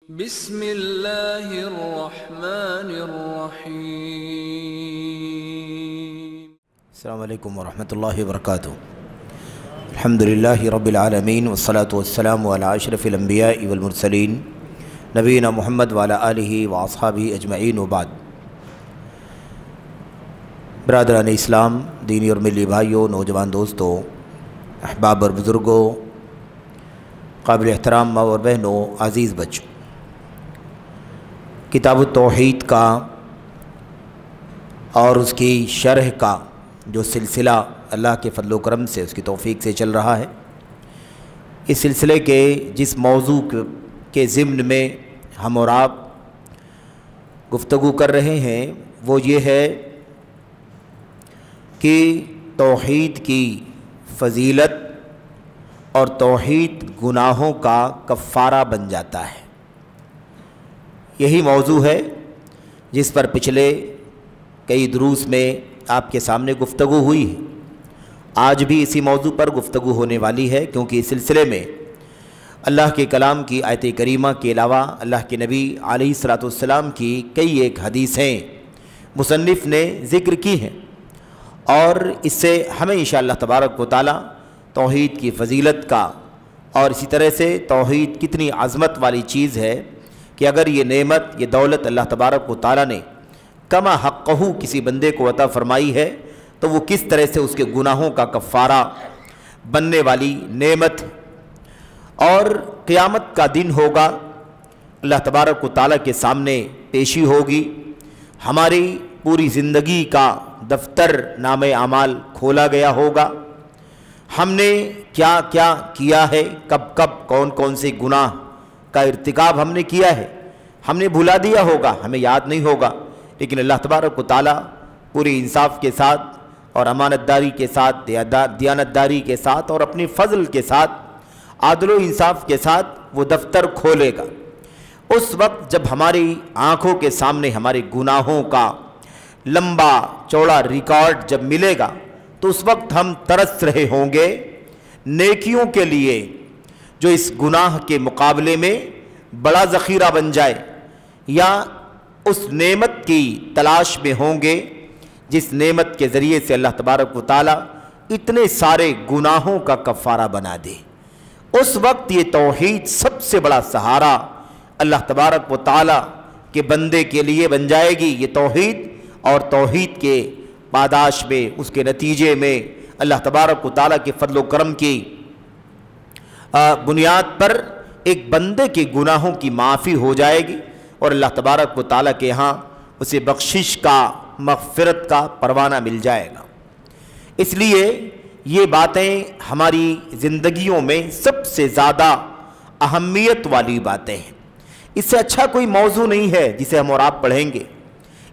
بسم اللہ الرحمن الرحیم۔ السلام علیکم ورحمۃ اللہ وبرکاتہ۔ الحمدللہ رب العالمین والصلاة والسلام علی اشرف الانبیاء والمرسلین نبینا محمد وعلی آلہ واصحابہ اجمعین وبعد۔ برادران اسلام، دینی اور ملی بھائیوں، نوجوان دوستوں، احباب اور بزرگوں، قابل احترام ماں اور بہنوں، عزیز بچوں، کتاب التوحید کا اور اس کی شرح کا جو سلسلہ اللہ کے فضل و کرم سے، اس کی توفیق سے چل رہا ہے، اس سلسلے کے جس موضوع کے ضمن میں ہم اور آپ گفتگو کر رہے ہیں وہ یہ ہے کہ توحید کی فضیلت اور توحید گناہوں کا کفارہ بن جاتا ہے۔ یہی موضوع ہے جس پر پچھلے کئی دروس میں آپ کے سامنے گفتگو ہوئی ہے۔ آج بھی اسی موضوع پر گفتگو ہونے والی ہے، کیونکہ اس سلسلے میں اللہ کے کلام کی آیت کریمہ کے علاوہ اللہ کے نبی علیہ الصلوۃ والسلام کی کئی ایک حدیثیں مصنف نے ذکر کی ہیں، اور اس سے ہمیں انشاءاللہ تبارک و تعالی توحید کی فضیلت کا اور اسی طرح سے توحید کتنی عظمت والی چیز ہے کہ اگر یہ نعمت، یہ دولت اللہ تبارک و تعالی نے کما حقہ کسی بندے کو عطا فرمائی ہے تو وہ کس طرح سے اس کے گناہوں کا کفارہ بننے والی نعمت۔ اور قیامت کا دن ہوگا، اللہ تبارک و تعالی کے سامنے پیشی ہوگی، ہماری پوری زندگی کا دفتر نامہ اعمال کھولا گیا ہوگا، ہم نے کیا کیا کیا ہے، کب کب کون کون سے گناہ کا ارتکاب ہم نے کیا ہے، ہم نے بھلا دیا ہوگا، ہمیں یاد نہیں ہوگا، لیکن اللہ تبارک و تعالی پوری انصاف کے ساتھ اور امانت داری کے ساتھ، دیانت داری کے ساتھ اور اپنی فضل کے ساتھ، عدل و انصاف کے ساتھ وہ دفتر کھولے گا۔ اس وقت جب ہماری آنکھوں کے سامنے ہمارے گناہوں کا لمبا چوڑا ریکارڈ جب ملے گا تو اس وقت ہم ترس رہے ہوں گے نیکیوں کے لیے جو اس گناہ کے مقابلے میں بڑا ذخیرہ بن جائے، یا اس نعمت کی تلاش میں ہوں گے جس نعمت کے ذریعے سے اللہ تبارک و تعالی اتنے سارے گناہوں کا کفارہ بنا دے۔ اس وقت یہ توحید سب سے بڑا سہارا اللہ تبارک و تعالی کے بندے کے لیے بن جائے گی۔ یہ توحید اور توحید کے پاداش میں، اس کے نتیجے میں اللہ تبارک و تعالی کے فضل و کرم کی بنیاد پر ایک بندے کے گناہوں کی معافی ہو جائے گی، اور اللہ تبارک و تعالیٰ کے ہاں اسے بخشش کا، مغفرت کا پروانہ مل جائے گا۔ اس لیے یہ باتیں ہماری زندگیوں میں سب سے زیادہ اہمیت والی باتیں ہیں۔ اس سے اچھا کوئی موضوع نہیں ہے جسے ہم اور آپ پڑھیں گے،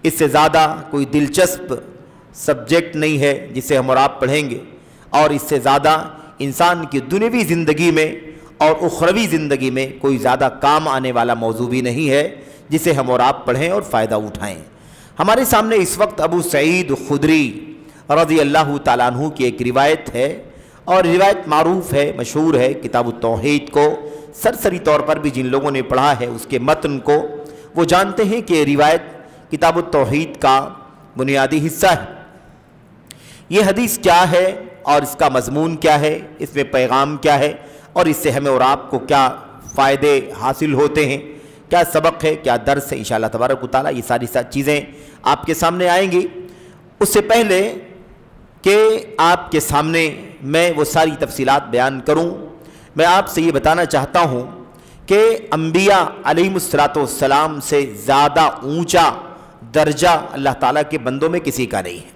اس سے زیادہ کوئی دلچسپ سبجیکٹ نہیں ہے جسے ہم اور آپ پڑھیں گے، اور اس سے زیادہ انسان کی دنیوی زندگی میں اور اخروی زندگی میں کوئی زیادہ کام آنے والا موضوع بھی نہیں ہے جسے ہم اور آپ پڑھیں اور فائدہ اٹھائیں۔ ہمارے سامنے اس وقت ابو سعید خدری رضی اللہ تعالیٰ عنہ کی ایک روایت ہے، اور روایت معروف ہے، مشہور ہے۔ کتاب التوحید کو سرسری طور پر بھی جن لوگوں نے پڑھا ہے اس کے متن کو وہ جانتے ہیں کہ روایت کتاب التوحید کا بنیادی حصہ ہے۔ یہ حدیث کیا ہے اور اس کا مضمون کیا ہے، اس میں پیغام کیا ہے، اور اس سے ہمیں اور آپ کو کیا فائدے حاصل ہوتے ہیں، کیا سبق ہے، کیا درس ہے، انشاءاللہ تبارک و تعالیٰ یہ ساری چیزیں آپ کے سامنے آئیں گی۔ اس سے پہلے کہ آپ کے سامنے میں وہ ساری تفصیلات بیان کروں، میں آپ سے یہ بتانا چاہتا ہوں کہ انبیاء علیہم السلام سے زیادہ اونچا درجہ اللہ تعالیٰ کے بندوں میں کسی کا نہیں ہے۔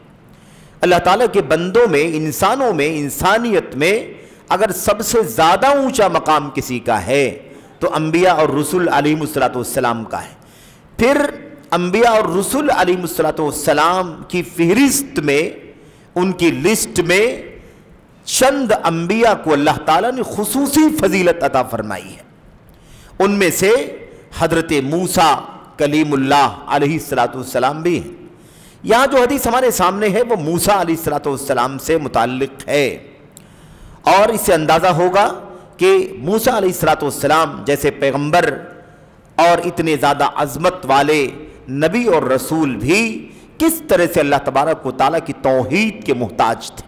اللہ تعالیٰ کے بندوں میں، انسانوں میں، انسانیت میں اگر سب سے زیادہ اونچا مقام کسی کا ہے تو انبیاء اور رسول علیہم السلام کا ہے۔ پھر انبیاء اور رسول علیہم السلام کی فہرست میں، ان کی لسٹ میں چند انبیاء کو اللہ تعالیٰ نے خصوصی فضیلت عطا فرمائی ہے۔ ان میں سے حضرت موسیٰ کلیم اللہ علیہ السلام بھی ہیں۔ یہاں جو حدیث ہمارے سامنے ہے وہ موسیٰ علیہ السلام سے متعلق ہے، اور اس سے اندازہ ہوگا کہ موسیٰ علیہ السلام جیسے پیغمبر اور اتنے زیادہ عظمت والے نبی اور رسول بھی کس طرح سے اللہ تبارک و تعالیٰ کی توحید کے محتاج تھے۔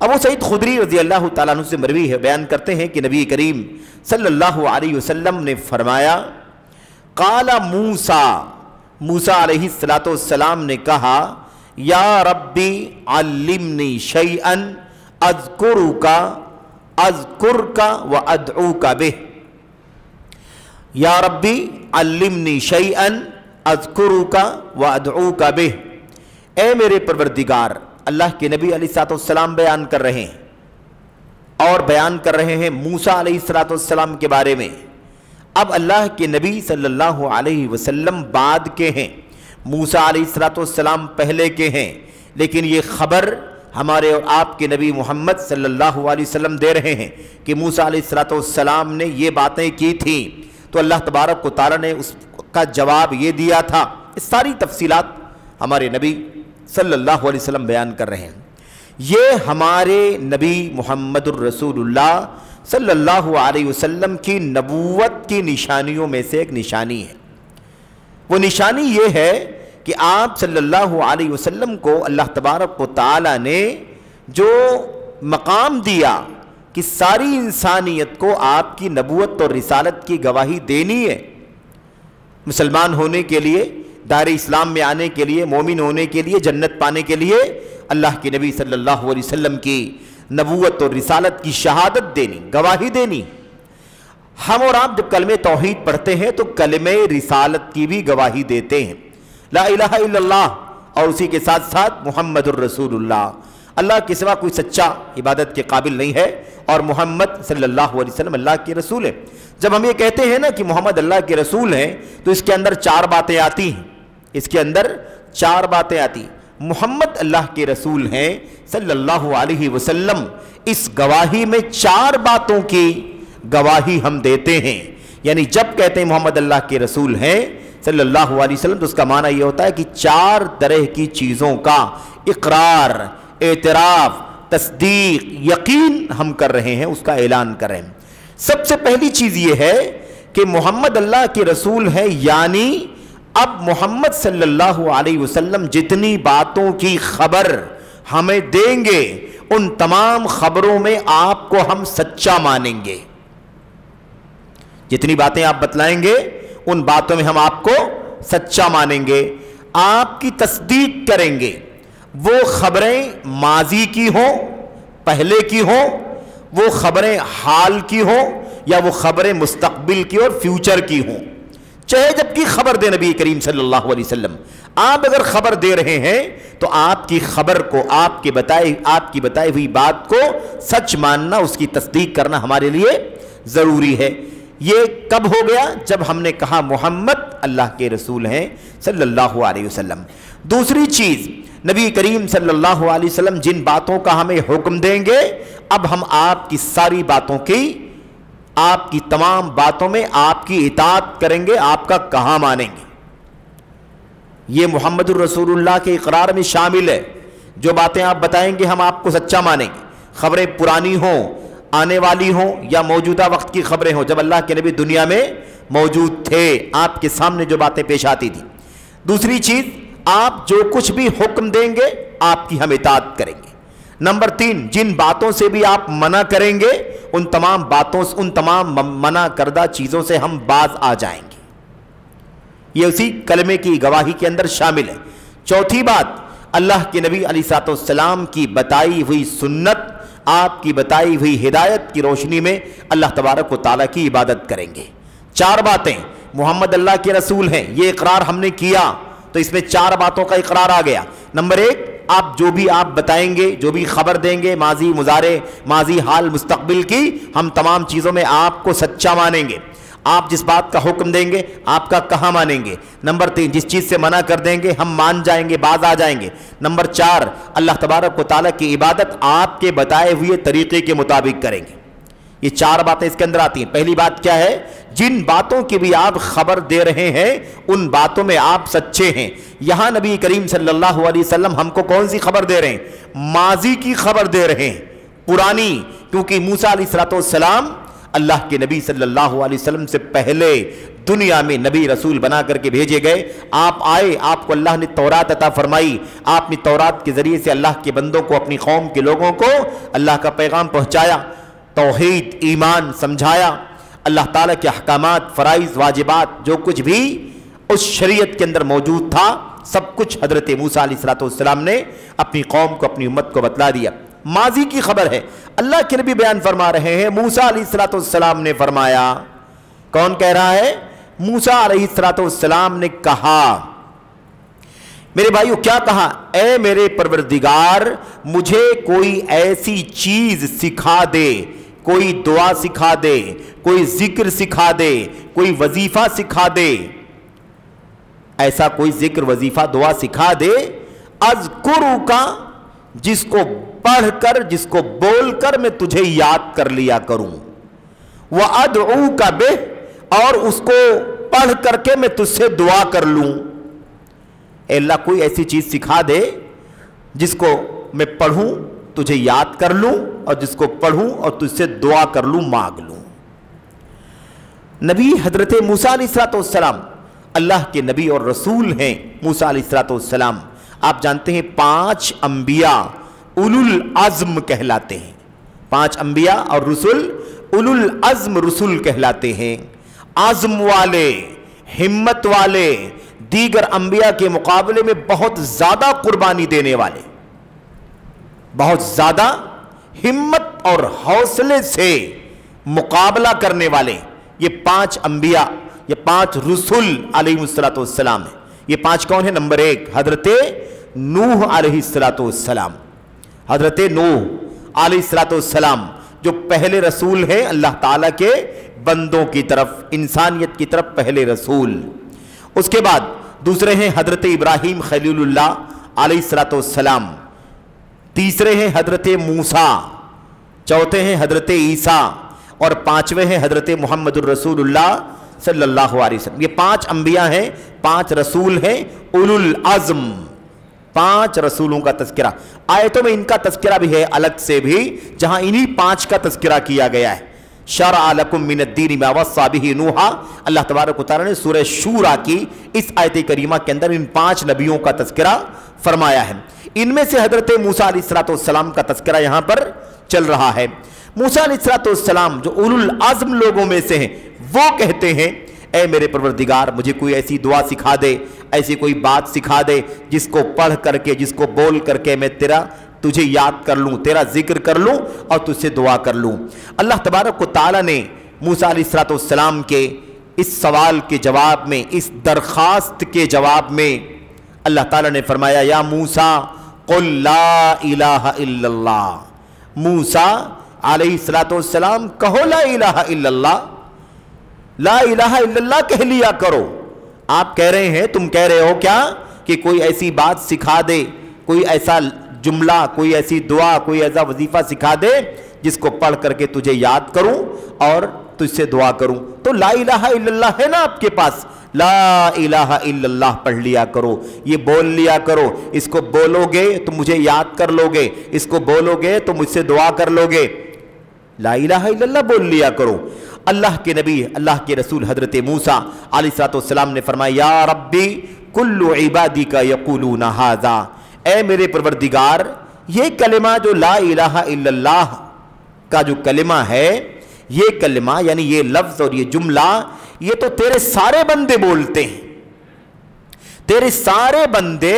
ابو سعید خدری رضی اللہ تعالیٰ عنہ سے مروی ہے، بیان کرتے ہیں کہ نبی کریم صلی اللہ علیہ وسلم نے فرمایا، قال موسیٰ علیہ السلام نے کہا، یا ربی علمنی شیئا اذکرک و ادعوک بہ، یا ربی علمنی شیئا اذکرک و ادعوک بہ، اے میرے پروردگار۔ اللہ کے نبی علیہ السلام بیان کر رہے ہیں اور بیان کر رہے ہیں موسیٰ علیہ السلام کے بارے میں۔ اب اللہ کے نبی صلی اللہ علیہ وسلم بعد کے ہیں، موسیٰ علیہ السلام پہلے کے ہیں، لیکن یہ خبر ہمارے اور آپ کے نبی محمد صلی اللہ علیہ وسلم دے رہے ہیں کہ موسیٰ علیہ السلام نے یہ باتیں کی تھیں، تو اللہ تبارک و تعالیٰ نے اس کا جواب یہ دیا تھا۔ اس ساری تفصیلات ہمارے نبی صلی اللہ علیہ وسلم بیان کر رہے ہیں۔ یہ ہمارے نبی محمد الرسول اللہ صلی اللہ علیہ وسلم کی نبوت کی نشانیوں میں سے ایک نشانی ہے۔ وہ نشانی یہ ہے کہ آپ صلی اللہ علیہ وسلم کو اللہ تبارک و تعالیٰ نے جو مقام دیا کہ ساری انسانیت کو آپ کی نبوت اور رسالت کی گواہی دینی ہے، مسلمان ہونے کے لیے، دائرہ اسلام میں آنے کے لیے، مومن ہونے کے لیے، جنت پانے کے لیے اللہ کے نبی صلی اللہ علیہ وسلم کی نبوت اور رسالت کی شہادت دینی، گواہی دینی۔ ہم اور آپ جب کلمہ توحید پڑھتے ہیں تو کلمہ رسالت کی بھی گواہی دیتے ہیں، لا الہ الا اللہ، اور اسی کے ساتھ ساتھ محمد الرسول اللہ، اللہ کے سوا کوئی سچا عبادت کے قابل نہیں ہے، اور محمد صلی اللہ علیہ وسلم اللہ کے رسول ہے۔ جب ہم یہ کہتے ہیں نا کہ محمد اللہ کے رسول ہیں تو اس کے اندر 4 باتیں آتی ہیں، اس کے اندر 4 باتیں آتی ہیں۔ محمد اللہ کے رسول ہیں صلی اللہ علیہ وسلم، اس گواہی میں 4 باتوں کی گواہی ہم دیتے ہیں۔ یعنی جب کہتے ہیں محمد اللہ کے رسول ہیں صلی اللہ علیہ وسلم تو اس کا معنی یہ ہوتا ہے کہ 4 طرح کی چیزوں کا اقرار، اعتراف، تصدیق، یقین ہم کر رہے ہیں، اس کا اعلان کر رہے ہیں۔ سب سے پہلی چیز یہ ہے کہ محمد اللہ کے رسول ہیں، یعنی اب محمد صلی اللہ علیہ وسلم جتنی باتوں کی خبر ہمیں دیں گے ان تمام خبروں میں آپ کو ہم سچا مانیں گے۔ جتنی باتیں آپ بتلائیں گے ان باتوں میں ہم آپ کو سچا مانیں گے، آپ کی تصدیق کریں گے۔ وہ خبریں ماضی کی ہوں، پہلے کی ہوں، وہ خبریں حال کی ہوں، یا وہ خبریں مستقبل کی اور فیوچر کی ہوں، چاہے جب کی خبر دے نبی کریم صلی اللہ علیہ وسلم۔ آپ اگر خبر دے رہے ہیں تو آپ کی خبر کو، آپ کی بتائی ہوئی بات کو سچ ماننا، اس کی تصدیق کرنا ہمارے لیے ضروری ہے۔ یہ کب ہو گیا؟ جب ہم نے کہا محمد اللہ کے رسول ہیں صلی اللہ علیہ وسلم۔ دوسری چیز، نبی کریم صلی اللہ علیہ وسلم جن باتوں کا ہمیں حکم دیں گے، اب ہم آپ کی ساری باتوں کی، آپ کی تمام باتوں میں آپ کی اطاعت کریں گے، آپ کا کہا مانیں گے۔ یہ محمد الرسول اللہ کے اقرار میں شامل ہے۔ جو باتیں آپ بتائیں گے ہم آپ کو سچا مانیں گے، خبریں پرانی ہوں، آنے والی ہوں، یا موجودہ وقت کی خبریں ہوں، جب اللہ کے نبی دنیا میں موجود تھے، آپ کے سامنے جو باتیں پیش آتی تھیں۔ دوسری چیز، آپ جو کچھ بھی حکم دیں گے آپ کی ہم اطاعت کریں گے۔ نمبر 3، جن باتوں سے بھی آپ منع کریں گے ان تمام منع کردہ چیزوں سے ہم باز آ جائیں گے۔ یہ اسی کلمے کی گواہی کے اندر شامل ہے۔ چوتھی بات، اللہ کے نبی علیہ السلام کی بتائی ہوئی سنت، آپ کی بتائی ہوئی ہدایت کی روشنی میں اللہ تبارک و تعالیٰ کی عبادت کریں گے۔ 4 باتیں، محمد اللہ کے رسول ہیں، یہ اقرار ہم نے کیا تو اس میں 4 باتوں کا اقرار آ گیا۔ نمبر 1، آپ جو بھی آپ بتائیں گے، جو بھی خبر دیں گے، ماضی، مضارع، ماضی، حال، مستقبل کی، ہم تمام چیزوں میں آپ کو سچا مانیں گے۔ آپ جس بات کا حکم دیں گے آپ کا کہا مانیں گے۔ نمبر 3، جس چیز سے منع کر دیں گے ہم مان جائیں گے، باز آ جائیں گے۔ نمبر 4، اللہ تبارک و تعالیٰ کی عبادت آپ کے بتائے ہوئے طریقے کے مطابق کریں گے۔ یہ 4 باتیں اس کے اندر آتی ہیں۔ پہلی بات کیا ہے؟ جن باتوں کی بھی آپ خبر دے رہے ہیں ان باتوں میں آپ سچے ہیں۔ یہاں نبی کریم صلی اللہ علیہ وسلم ہم کو کون سی خبر دے رہے ہیں؟ ماضی کی خبر دے رہے ہیں، پرانی، کیونکہ موسیٰ علیہ السلام اللہ کے نبی صلی اللہ علیہ وسلم سے پہلے دنیا میں نبی رسول بنا کر کے بھیجے گئے. آپ آئے, آپ کو اللہ نے تورات عطا فرمائی, آپ نے تورات کے ذریعے سے اللہ کے بندوں کو, اپنی قوم کے لوگوں کو اللہ کا پیغام پہنچایا, توحید ایمان سمجھایا, اللہ تعالیٰ کے احکامات فرائض واجبات جو کچھ بھی اس شریعت کے اندر موجود تھا سب کچھ حضرت موسیٰ علیہ السلام نے اپنی قوم کو, اپنی امت کو بتلا دیا. ماضی کی خبر ہے, اللہ کے نبی بیان فرما رہے ہیں, موسیٰ علیہ السلام نے فرمایا. کون کہہ رہا ہے؟ موسیٰ علیہ السلام نے کہا. میرے بھائیو کیا کہا؟ اے میرے پروردگار مجھے کوئی ایسی چیز سکھا دے, کوئی دعا سکھا دے, کوئی ذکر سکھا دے, کوئی وظیفہ سکھا دے, ایسا کوئی ذکر وظیفہ دعا سکھا دے, اذکرک جس کو پڑھ کر, جس کو بول کر میں تجھے یاد کر لیا کروں, وادعوک بہ اور اس کو پڑھ کر کے میں تجھ سے دعا کر لوں. اے اللہ کوئی ایسی چیز سکھا دے جس کو میں پڑھوں تجھے یاد کر لوں, اور جس کو پڑھوں اور تجھ سے دعا کر لوں, مانگ لوں. نبی حضرت موسیٰ علیہ السلام اللہ کے نبی اور رسول ہیں. موسیٰ علیہ السلام آپ جانتے ہیں 5 انبیاء اولو العزم کہلاتے ہیں. 5 انبیاء اور رسول اولو العزم رسول کہلاتے ہیں. عزم والے, ہمت والے, دیگر انبیاء کے مقابلے میں بہت زیادہ قربانی دینے والے, بہت زیادہ ہمت اور حوصلے سے مقابلہ کرنے والے. یہ 5 انبیاء, یہ 5 رسول علیہ السلام ہیں. یہ 5 کون ہیں؟ نمبر 1 حضرت نوح علیہ السلام. حضرت نوح علیہ السلام جو پہلے رسول ہیں اللہ تعالیٰ کے بندوں کی طرف, انسانیت کی طرف پہلے رسول. اس کے بعد دوسرے ہیں حضرت ابراہیم خلیل اللہ علیہ السلام. تیسرے ہیں حضرت موسیٰ. چوتھے ہیں حضرت عیسیٰ. اور 5ویں ہیں حضرت محمد الرسول اللہ صلی اللہ علیہ وسلم. یہ 5 انبیاء ہیں, 5 رسول ہیں اولو العزم. 5 رسولوں کا تذکرہ آیتوں میں, ان کا تذکرہ بھی ہے الگ سے بھی, جہاں انہی 5 کا تذکرہ کیا گیا ہے. شرع لکم من الدین ما وصی بہ نوحا, اللہ تبارک و تعالیٰ نے سورہ شورى کی اس آیت کریمہ کے اندر ان 5 نبیوں کا تذکرہ فرمایا ہے. ان میں سے حضرت موسیٰ علیہ السلام کا تذکرہ یہاں پر چل رہا ہے. موسیٰ علیہ السلام جو اولو العزم لوگوں میں سے ہیں, وہ کہتے ہیں اے میرے پروردگار مجھے کوئی ایسی دعا سکھا دے, ایسی کوئی بات سکھا دے جس کو پڑھ کر کے, جس کو بول کر کے میں تجھے یاد کر لوں, تیرا ذکر کر لوں اور تجھ سے دعا کر لوں. اللہ تبارک و تعالیٰ نے موسیٰ علیہ السلام کے اس سوال کے جواب میں, اس درخواست کے جواب میں اللہ تعالیٰ نے فرمایا یا موسیٰ قل لا الہ الا اللہ. موسیٰ علیہ السلام کہو لا الہ الا اللہ, لا الہ الا اللہ کہہ لیا کرو. آپ کہہ رہے ہیں, تم کہہ رہے ہو کیا کہ کوئی ایسی بات سکھا دے, کوئی ایسا جملہ, کوئی ایسی دعا, کوئی ایسا وظیفہ سکھا دے جس کو پڑھ کر کے تجھے یاد کروں اور تجھ سے دعا کروں. تو لا الہ الا اللہ ہے نا آپ کے پاس, لا الہ الا اللہ پڑھ لیا کرو, یہ بول لیا کرو. اس کو بولو گے تو مجھے یاد کر لو گے, اس کو بولو گے تو مجھ سے دعا کر لو گے. لا الہ الا اللہ بول لیا کرو. اللہ کے نبی, اللہ کے رسول حضرت موسیٰ علیہ السلام نے فرمایا یا ربی کل عبادک یقولون ھذا, اے میرے پروردگار یہ کلمہ جو لا الہ الا اللہ کا جو کلمہ ہے, یہ کلمہ یعنی یہ لفظ اور یہ جملہ, یہ تو تیرے سارے بندے بولتے ہیں. تیرے سارے بندے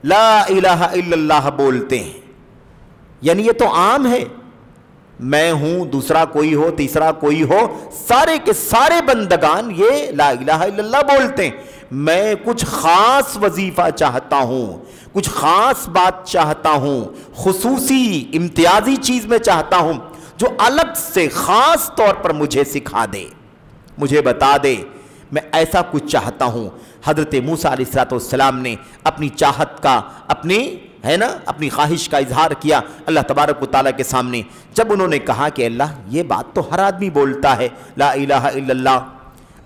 لا الہ الا اللہ بولتے ہیں, یعنی یہ تو عام ہے. میں ہوں, دوسرا کوئی ہو, تیسرا کوئی ہو, سارے کے سارے بندگان یہ لا الہ الا اللہ بولتے ہیں. میں کچھ خاص وظیفہ چاہتا ہوں, کچھ خاص بات چاہتا ہوں, خصوصی امتیازی چیز میں چاہتا ہوں جو الگ سے خاص طور پر مجھے سکھا دے, مجھے بتا دے. میں ایسا کچھ چاہتا ہوں. حضرت موسیٰ علیہ السلام نے اپنی چاہت کا, اپنی خواہش کا اظہار کیا اللہ تبارک و تعالیٰ کے سامنے. جب انہوں نے کہا کہ اللہ یہ بات تو ہر آدمی بولتا ہے لا الہ الا اللہ,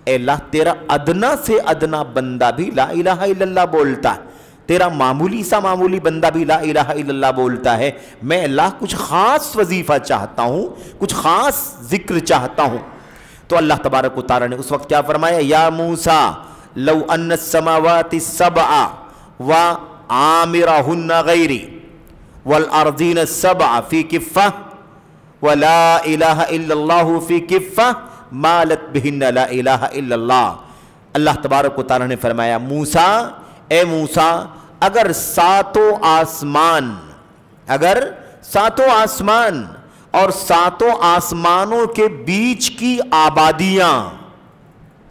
اے اللہ تیرا ادنا سے ادنا بندہ بھی لا الہ الا اللہ بولتا ہے, تیرا معمولی سا معمولی بندہ بھی لا الہ الا اللہ بولتا ہے، میں اللہ کچھ خاص وظیفہ چاہتا ہوں، کچھ خاص ذکر چاہتا ہوں۔ تو اللہ تبارک و تعالیٰ نے اس وقت کیا فرمایا، یا موسیٰ لو ان السماوات السبع وعامرہن غیری والارضین السبع فی کفہ ولا الہ الا اللہ فی کفہ مالت بہن لا الہ الا اللہ۔ اللہ تبارک و تعالیٰ نے فرمایا، موسیٰ، اے موسیٰ، اگر ساتوں آسمان اور ساتوں آسمانوں کے بیچ کی آبادیاں،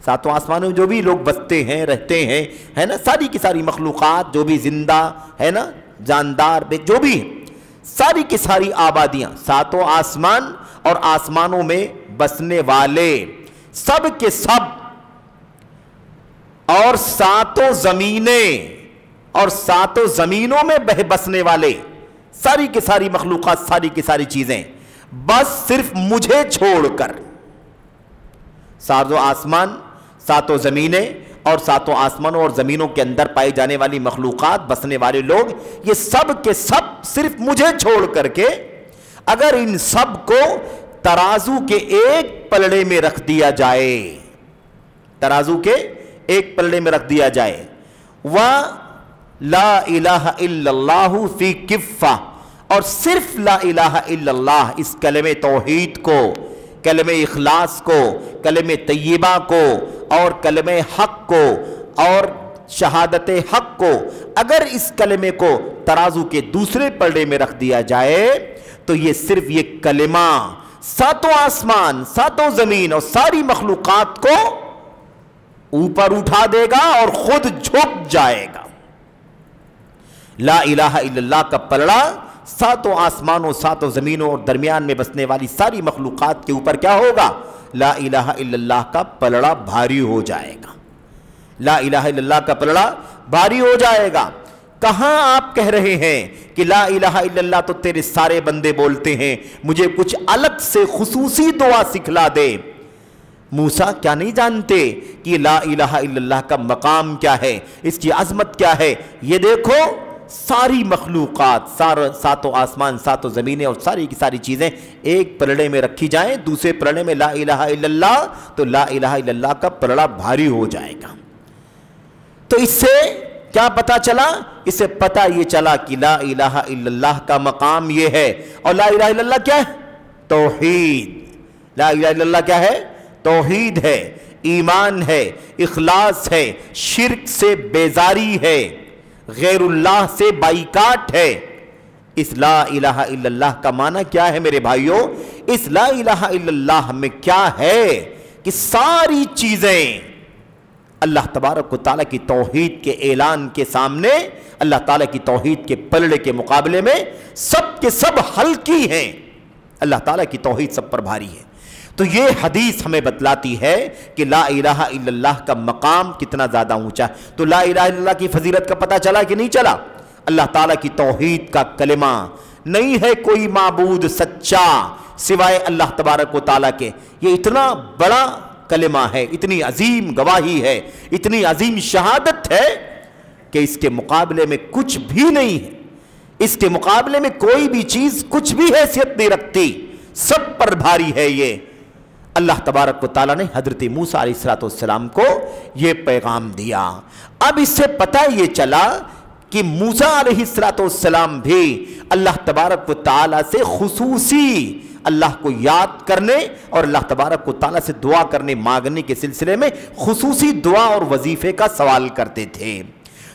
ساتوں آسمانوں میں جو بھی لوگ بستے ہیں، رہتے ہیں، ہے نا، ساری کی ساری مخلوقات جو بھی زندہ ہے نا، جاندار جو بھی ساری کی ساری آبادیاں، ساتوں آسمان اور آسمانوں میں بسنے والے سب کے سب، اور ساتوں زمینیں اور ساتوں زمینوں میں بسنے والے ساری کی ساری مخلوقات، ساری کی ساری چیزیں، بس صرف مجھے چھوڑ کر، ساتوں آسمان، ساتوں زمینیں اور ساتوں آسمانوں اور زمینوں کے اندر پائی جانے والی مخلوقات، بسنے والے لوگ، یہ سب کے سب صرف مجھے چھوڑ کر کے اگر ان سب کو ترازو کے ایک پلڑے میں رکھ دیا جائے، ترازو کے ایک پلڑے میں رکھ دیا جائے، وَلَا إِلَهَ إِلَّا اللَّهُ فِي كِفَّةٍ، اور صرف لا الہ الا اللہ، اس کلمہ توحید کو، کلمہ اخلاص کو، کلمہ طیبہ کو اور کلمہ حق کو اور شہادت حق کو، اگر اس کلمے کو ترازو کے دوسرے پلڑے میں رکھ دیا جائے تو یہ صرف یہ کلمہ ساتوں آسمان، ساتوں زمین اور ساری مخلوقات کو اوپر اٹھا دے گا اور خود جھک جائے گا۔ لا الہ الا اللہ کا پلڑا ساتوں آسمانوں، ساتوں زمینوں اور درمیان میں بسنے والی ساری مخلوقات کے اوپر کیا ہوگا؟ لا الہ الا اللہ کا پلڑا بھاری ہو جائے گا، لا الہ الا اللہ کا پلڑا بھاری ہو جائے گا۔ کہاں آپ کہہ رہے ہیں کہ لا الہ الا اللہ تو تیرے سارے بندے بولتے ہیں، مجھے کچھ الگ سے خصوصی دعا سکھلا دے۔ موسیٰ کیا نہیں جانتے کہ لا الہ الا اللہ کا مقام کیا ہے، اس کی عظمت کیا ہے؟ یہ دیکھو ساری مخلوقات، ساتوں آسمان، ساتوں زمینیں اور ساری کی ساری چیزیں ایک پلڑے میں رکھی جائیں، دوسرے پلڑے میں لا الہ الا اللہ، تو لا الہ الا اللہ کا پلڑا بھاری ہو جائے گا۔ تو اس سے کیا پتا چلا؟ اس سے پتا یہ چلا کہ لا الہ الا اللہ کا مقام یہ ہے، اور لا الہ الا اللہ کیا ہے؟ توحید۔ لا الہ الا اللہ کیا ہے؟ توحید ہے، ایمان ہے، اخلاص ہے، شرک سے بیزاری ہے، غیر اللہ سے بائیکاٹ ہے۔ اس لا الہ الا اللہ کا معنی کیا ہے میرے بھائیوں؟ اس لا الہ الا اللہ میں کیا ہے کہ ساری چیزیں اللہ تبارک و تعالیٰ کی توحید کے اعلان کے سامنے، اللہ تعالیٰ کی توحید کے پلڑے کے مقابلے میں سب کے سب ہلکی ہیں، اللہ تعالیٰ کی توحید سب پر بھاری ہے۔ تو یہ حدیث ہمیں بتلاتی ہے کہ لا الہ الا اللہ کا مقام کتنا زیادہ اونچا ہے۔ تو لا الہ الا اللہ کی فضیلت کا پتہ چلا کہ نہیں چلا؟ اللہ تعالیٰ کی توحید کا کلمہ، نہیں ہے کوئی معبود سچا سوائے اللہ تبارک و تعالیٰ کے، یہ اتنا بڑا کلمہ ہے، اتنی عظیم گواہی ہے، اتنی عظیم شہادت ہے کہ اس کے مقابلے میں کچھ بھی نہیں ہے، اس کے مقابلے میں کوئی بھی چیز کچھ بھی حیثیت نہیں رکھتی، سب پر بھاری ہے یہ۔ اللہ تبارک و تعالیٰ نے حضرت موسیٰ علیہ السلام کو یہ پیغام دیا۔ اب اس سے پتہ یہ چلا کہ موسیٰ علیہ السلام بھی اللہ تبارک و تعالیٰ سے خصوصی اللہ کو یاد کرنے اور اللہ تبارک و تعالیٰ سے دعا کرنے مانگنے کے سلسلے میں خصوصی دعا اور وظیفے کا سوال کرتے تھے۔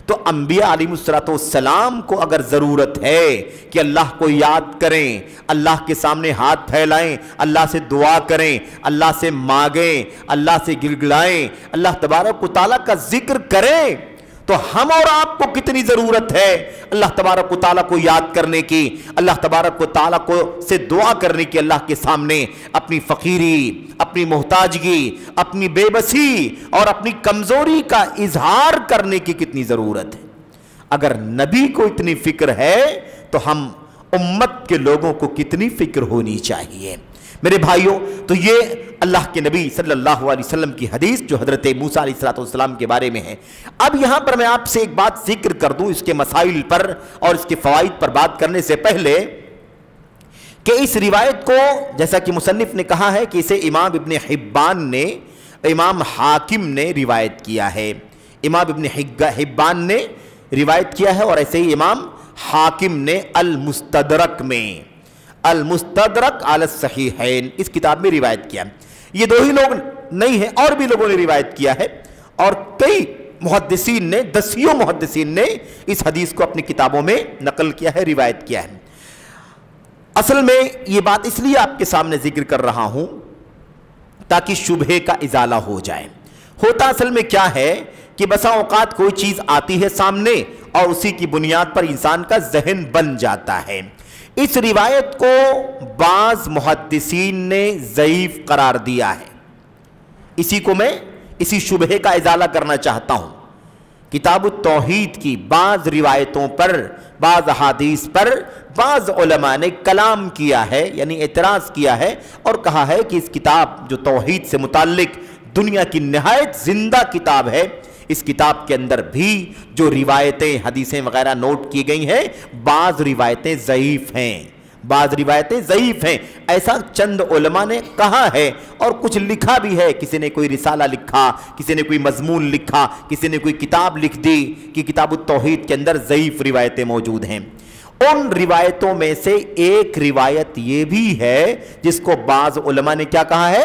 تو انبیاء علیہ السلام کو اگر ضرورت ہے کہ اللہ کو یاد کریں، اللہ کے سامنے ہاتھ پھیلائیں، اللہ سے دعا کریں، اللہ سے مانگیں، اللہ سے گڑگڑائیں، اللہ تبارک و تعالیٰ کا ذکر کریں، تو ہم اور آپ کو کتنی ضرورت ہے اللہ تبارک و تعالیٰ کو یاد کرنے کی، اللہ تبارک و تعالیٰ کو سے دعا کرنے کی، اللہ کے سامنے اپنی فقیری، اپنی محتاجگی، اپنی بے بسی اور اپنی کمزوری کا اظہار کرنے کی کتنی ضرورت ہے۔ اگر نبی کو اتنی فکر ہے تو ہم امت کے لوگوں کو کتنی فکر ہونی چاہیے۔ میرے بھائیوں، تو یہ اللہ کے نبی صلی اللہ علیہ وسلم کی حدیث جو حضرت موسیٰ علیہ السلام کے بارے میں ہے۔ اب یہاں پر میں آپ سے ایک بات ذکر کر دوں اس کے مسائل پر اور اس کے فوائد پر بات کرنے سے پہلے، کہ اس روایت کو جیسا کہ مصنف نے کہا ہے کہ اسے امام ابن حبان نے، امام حاکم نے روایت کیا ہے، امام ابن حبان نے روایت کیا ہے، اور ایسے ہی امام حاکم نے المستدرک میں، المستدرک علی الصحیحین اس کتاب میں روایت کیا۔ یہ دو ہی لوگ نہیں ہیں، اور بھی لوگوں نے روایت کیا ہے، اور کئی محدثین نے، دسیوں محدثین نے اس حدیث کو اپنی کتابوں میں نقل کیا ہے، روایت کیا ہے۔ اصل میں یہ بات اس لیے آپ کے سامنے ذکر کر رہا ہوں تاکہ شبہے کا ازالہ ہو جائے۔ ہوتا اصل میں کیا ہے کہ بسا اوقات کوئی چیز آتی ہے سامنے اور اسی کی بنیاد پر انسان کا ذہن بن جاتا ہے۔ اس روایت کو بعض محدثین نے ضعیف قرار دیا ہے، اسی کو میں اسی شبہے کا ازالہ کرنا چاہتا ہوں۔ کتاب التوحید کی بعض روایتوں پر، بعض احادیث پر بعض علماء نے کلام کیا ہے، یعنی اعتراض کیا ہے، اور کہا ہے کہ اس کتاب جو توحید سے متعلق دنیا کی نہایت زندہ کتاب ہے، اس کتاب کے اندر بھی جو روایتیں، حدیثیں وغیرہ نوٹ کی گئی ہیں، بعض روایتیں ضعیف ہیں، بعض روایتیں ضعیف ہیں، ایسا چند علماء نے کہا ہے، اور کچھ لکھا بھی ہے، کسی نے کوئی رسالہ لکھا، کسی نے کوئی مضمون لکھا، کسی نے کوئی کتاب لکھ دی کہ کتاب التوحید کے اندر ضعیف روایتیں موجود ہیں۔ ان روایتوں میں سے ایک روایت یہ بھی ہے جس کو بعض علماء نے کیا کہا ہے؟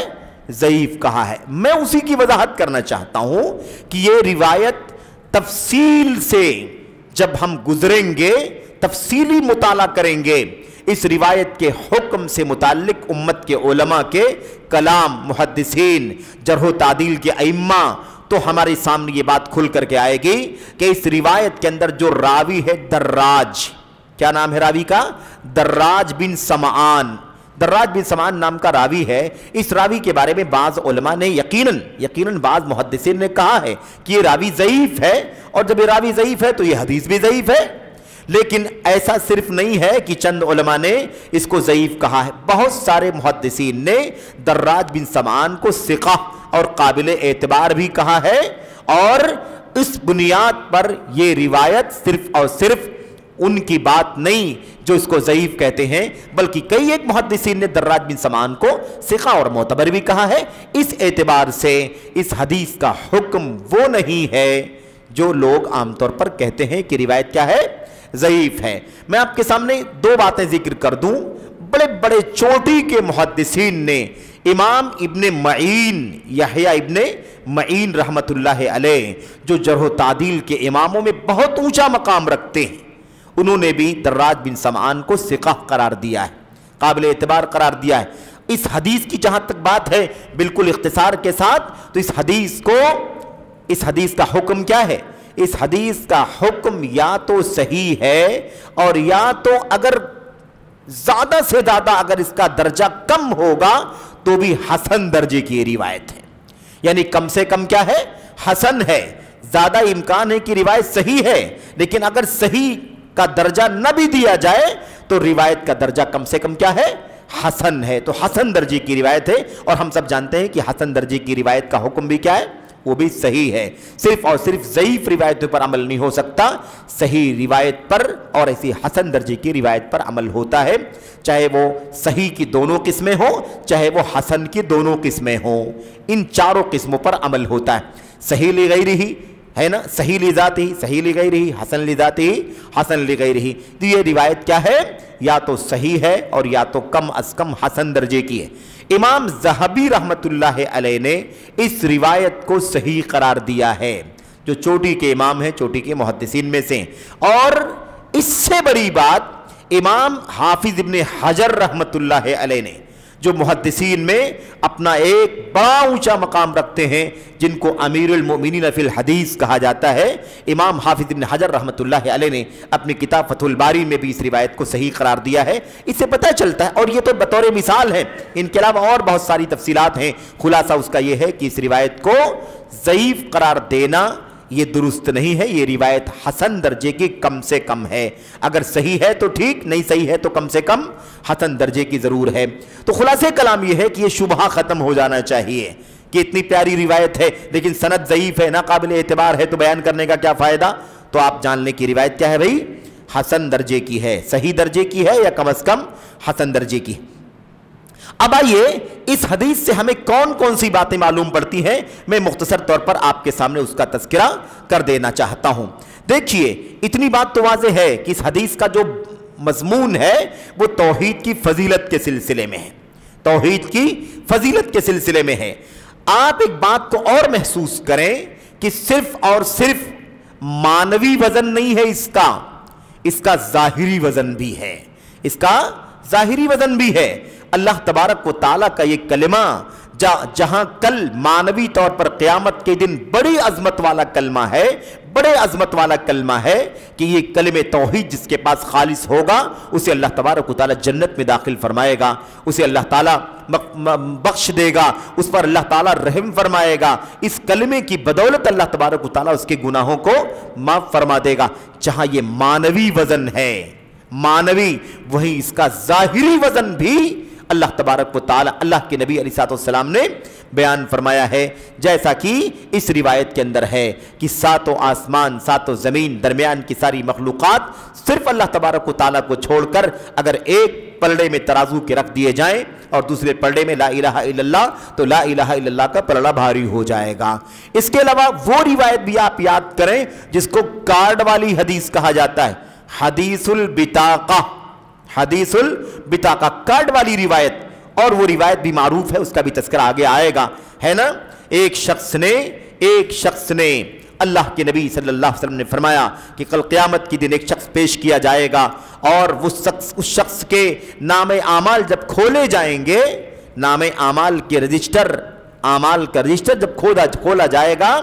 ضعیف کہا ہے۔ میں اسی کی وضاحت کرنا چاہتا ہوں کہ یہ روایت تفصیل سے جب ہم گزریں گے، تفصیلی مطالعہ کریں گے، اس روایت کے حکم سے متعلق امت کے علماء کے کلام، محدثین، جرح و تعدیل کے ائمہ، تو ہمارے سامنے یہ بات کھل کر کے آئے گی کہ اس روایت کے اندر جو راوی ہے دراج، کیا نام ہے راوی کا؟ دراج بن سمعان، دراج بن سمعان نام کا راوی ہے۔ اس راوی کے بارے میں بعض علماء نے یقیناً بعض محدثین نے کہا ہے کہ یہ راوی ضعیف ہے، اور جب یہ راوی ضعیف ہے تو یہ حدیث بھی ضعیف ہے۔ لیکن ایسا صرف نہیں ہے کہ چند علماء نے اس کو ضعیف کہا ہے، بہت سارے محدثین نے دراج بن سمعان کو ثقہ اور قابل اعتبار بھی کہا ہے، اور اس بنیاد پر یہ روایت صرف اور صرف ان کی بات نہیں جو اس کو ضعیف کہتے ہیں، بلکہ کئی ایک محدثین نے دراج بن سمعان کو ثقہ اور معتبر بھی کہا ہے۔ اس اعتبار سے اس حدیث کا حکم وہ نہیں ہے جو لوگ عام طور پر کہتے ہیں کہ روایت کیا ہے؟ ضعیف ہے۔ میں آپ کے سامنے دو باتیں ذکر کر دوں۔ بڑے بڑے چوٹی کے محدثین نے، امام ابن معین، یحییٰ ابن معین رحمت اللہ علیہ، جو جرح و تعدیل کے اماموں میں بہت اونچا مقام رکھتے ہیں، انہوں نے بھی دراج بن سمعان کو ثقہ قرار دیا ہے، قابل اعتبار قرار دیا ہے۔ اس حدیث کی جہاں تک بات ہے بالکل اختصار کے ساتھ، تو اس حدیث کا حکم کیا ہے؟ اس حدیث کا حکم یا تو صحیح ہے، اور یا تو اگر زیادہ سے زیادہ اگر اس کا درجہ کم ہوگا تو بھی حسن درجے کی روایت ہے، یعنی کم سے کم کیا ہے؟ حسن ہے۔ زیادہ امکان ہے کہ روایت صحیح ہے، لیکن اگر صحیح کا درجہ نہ بھی دیا جائے تو روایت کا درجہ کم سے کم کیا ہے؟ حسن ہے۔ تو حسن درجے کی روایت ہے، اور ہم سب جانتے ہیں کہ حسن درجے کی روایت کا حکم بھی کیا ہے؟ وہ بھی صحیح ہے۔ صرف اور صرف ضعیف روایتوں پر عمل نہیں ہو سکتا، صحیح روایت پر اور ایسی حسن درجے کی روایت پر عمل ہوتا ہے، چاہے وہ صحیح کی دونوں قسمیں ہوں، چاہے وہ حسن کی دونوں قسمیں ہوں، ان چاروں قسموں پر عمل ہوتا ہے۔ صحیح لغیرہ ہے نا، صحیح لذاتہ، صحیح لغیرہ، حسن لذاتہ، حسن لغیرہ۔ تو یہ روایت کیا ہے؟ یا تو صحیح ہے اور یا تو کم از کم حسن درجے کی ہے۔ امام ذہبی رحمت اللہ علیہ نے اس روایت کو صحیح قرار دیا ہے، جو چوٹی کے امام ہیں، چوٹی کے محدثین میں سے۔ اور اس سے بڑی بات امام حافظ ابن حجر رحمت اللہ علیہ نے، جو محدثین میں اپنا ایک بڑا اونچا مقام رکھتے ہیں، جن کو امیر المؤمنین فی الحدیث کہا جاتا ہے، امام حافظ ابن حجر رحمت اللہ علیہ نے اپنی کتاب فتح الباری میں بھی اس روایت کو صحیح قرار دیا ہے۔ اس سے پتہ چلتا ہے، اور یہ تو بطور مثال ہے، ان کے علاوہ اور بہت ساری تفصیلات ہیں، خلاصہ اس کا یہ ہے کہ اس روایت کو ضعیف قرار دینا یہ درست نہیں ہے، یہ روایت حسن درجے کی کم سے کم ہے، اگر صحیح ہے تو ٹھیک، نہیں صحیح ہے تو کم سے کم حسن درجے کی ضرور ہے۔ تو خلاصہ کلام یہ ہے کہ یہ شبہہ ختم ہو جانا چاہیے کہ اتنی پیاری روایت ہے لیکن سند ضعیف ہے، ناقابل اعتبار ہے، تو بیان کرنے کا کیا فائدہ؟ تو آپ جان لیں کہ روایت کیا ہے بھائی؟ حسن درجے کی ہے، صحیح درجے کی ہے یا کم از کم حسن درجے کی۔ اب آئیے اس حدیث سے ہمیں کون کون سی باتیں معلوم پڑتی ہیں، میں مختصر طور پر آپ کے سامنے اس کا تذکرہ کر دینا چاہتا ہوں۔ دیکھیے اتنی بات تو واضح ہے کہ اس حدیث کا جو مضمون ہے وہ توحید کی فضیلت کے سلسلے میں ہے، توحید کی فضیلت کے سلسلے میں ہے۔ آپ ایک بات کو اور محسوس کریں کہ صرف اور صرف مانوی وزن نہیں ہے اس کا ظاہری وزن بھی ہے، اس کا ظاہری وزن بھی ہے۔ اللہ تبارک و تعالیٰ کا یہ کلمہ جہاں کل مانوی طور پر قیامت کے دن بڑی عظمت والا کلمہ ہے، بڑے عظمت والا کلمہ ہے کہ یہ کلمہ توحید جس کے پاس خالص ہوگا اسے اللہ تبارک و تعالیٰ جنت میں داخل فرمائے گا، اسے اللہ تعالیٰ بخش دے گا، اس پر اللہ تعالیٰ رحم فرمائے گا، اس کلمے کی بدولت اللہ تبارک و تعالیٰ اس کے گناہوں کو معاف فرما دے گا۔ جہاں یہ مانوی وزن ہے، مانوی، وہیں اس کا ظاہری وزن بھی اللہ تبارک و تعالی اللہ کے نبی علیہ السلام نے بیان فرمایا ہے، جیسا کہ اس روایت کے اندر ہے کہ ساتوں آسمان ساتوں زمین درمیان کی ساری مخلوقات صرف اللہ تبارک و تعالی کو چھوڑ کر اگر ایک پلڑے میں ترازو کے رکھ دیے جائیں اور دوسرے پلڑے میں لا الہ الا اللہ، تو لا الہ الا اللہ کا پلڑا بھاری ہو جائے گا۔ اس کے علاوہ وہ روایت بھی آپ یاد کریں جس کو کارڈ والی حدیث کہا جاتا ہے، حدیث البطاقہ، حدیث البطاقہ، کارڈ والی روایت، اور وہ روایت بھی معروف ہے، اس کا بھی تذکرہ آگے آئے گا، ہے نا۔ ایک شخص نے اللہ کے نبی صلی اللہ علیہ وسلم نے فرمایا کہ کل قیامت کی دن ایک شخص پیش کیا جائے گا اور اس شخص کے نام اعمال جب کھولے جائیں گے، نام اعمال کے رجسٹر، اعمال کا رجسٹر جب کھولا جائے گا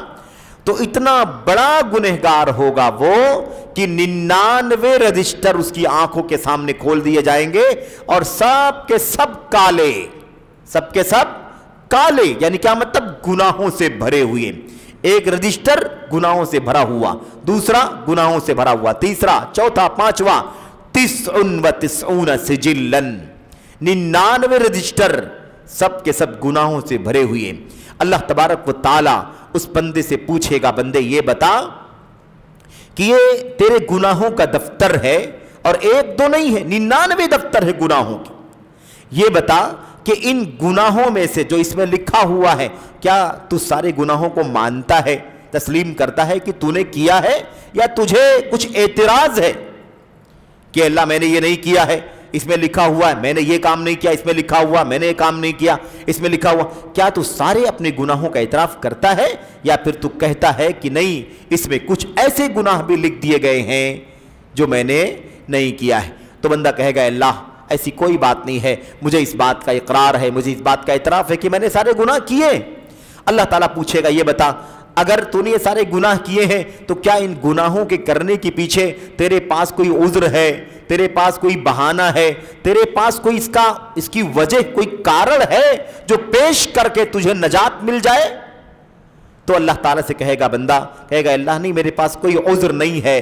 تو اتنا بڑا گنہگار ہوگا وہ کہ 99 رجسٹر اس کی آنکھوں کے سامنے کھول دیے جائیں گے اور سب کے سب کالے، سب کے سب کالے، یعنی کیا مطلب؟ گناہوں سے بھرے ہوئے۔ ایک رجسٹر گناہوں سے بھرا ہوا، دوسرا گناہوں سے بھرا ہوا، تیسرا، چوتھا، پانچواں، 99 سجلن، 99 رجسٹر سب کے سب گناہوں سے بھرے ہوئے۔ اللہ تبارک و تعالی اس بندے سے پوچھے گا، بندے یہ بتا کہ یہ تیرے گناہوں کا دفتر ہے، اور ایک دو نہیں ہے، 99 دفتر ہے گناہوں کی، یہ بتا کہ ان گناہوں میں سے جو اس میں لکھا ہوا ہے کیا تو سارے گناہوں کو مانتا ہے، تسلیم کرتا ہے کہ تو نے کیا ہے، یا تجھے کچھ اعتراض ہے کہ اللہ میں نے یہ نہیں کیا ہے، اس میں لکھا ہوا ہے میں نے یہ کام نہیں کیا، اس میں لکھا ہوا میں نے یہ کام نہیں کیا، اس میں لکھا ہوا۔ کیا تو سارے اپنے گناہوں کا اعتراف کرتا ہے، یا پھر تو کہتا ہے کہ نہیں اس میں کچھ ایسے گناہ بھی لکھ دیے گئے ہیں جو میں نے نہیں کیا ہے؟ تو بندہ کہے گا اللہ ایسی کوئی بات نہیں ہے، مجھے اس بات کا اقرار ہے، مجھے اس بات کا اعتراف ہے کہ میں نے سارے گناہ کیے۔ اللہ تعالیٰ پوچھے گا یہ بتا اگر تو نے یہ سارے گناہ کیے ہیں تو کیا ان گناہوں کے کرنے کے پیچھے تیرے پاس کوئی عذر ہے، تیرے پاس کوئی بہانہ ہے، تیرے پاس کوئی اس کی وجہ، کوئی کارن ہے جو پیش کر کے تجھے نجات مل جائے؟ تو اللہ تعالیٰ سے کہے گا بندہ، کہے گا اللہ نہیں، میرے پاس کوئی عذر نہیں ہے،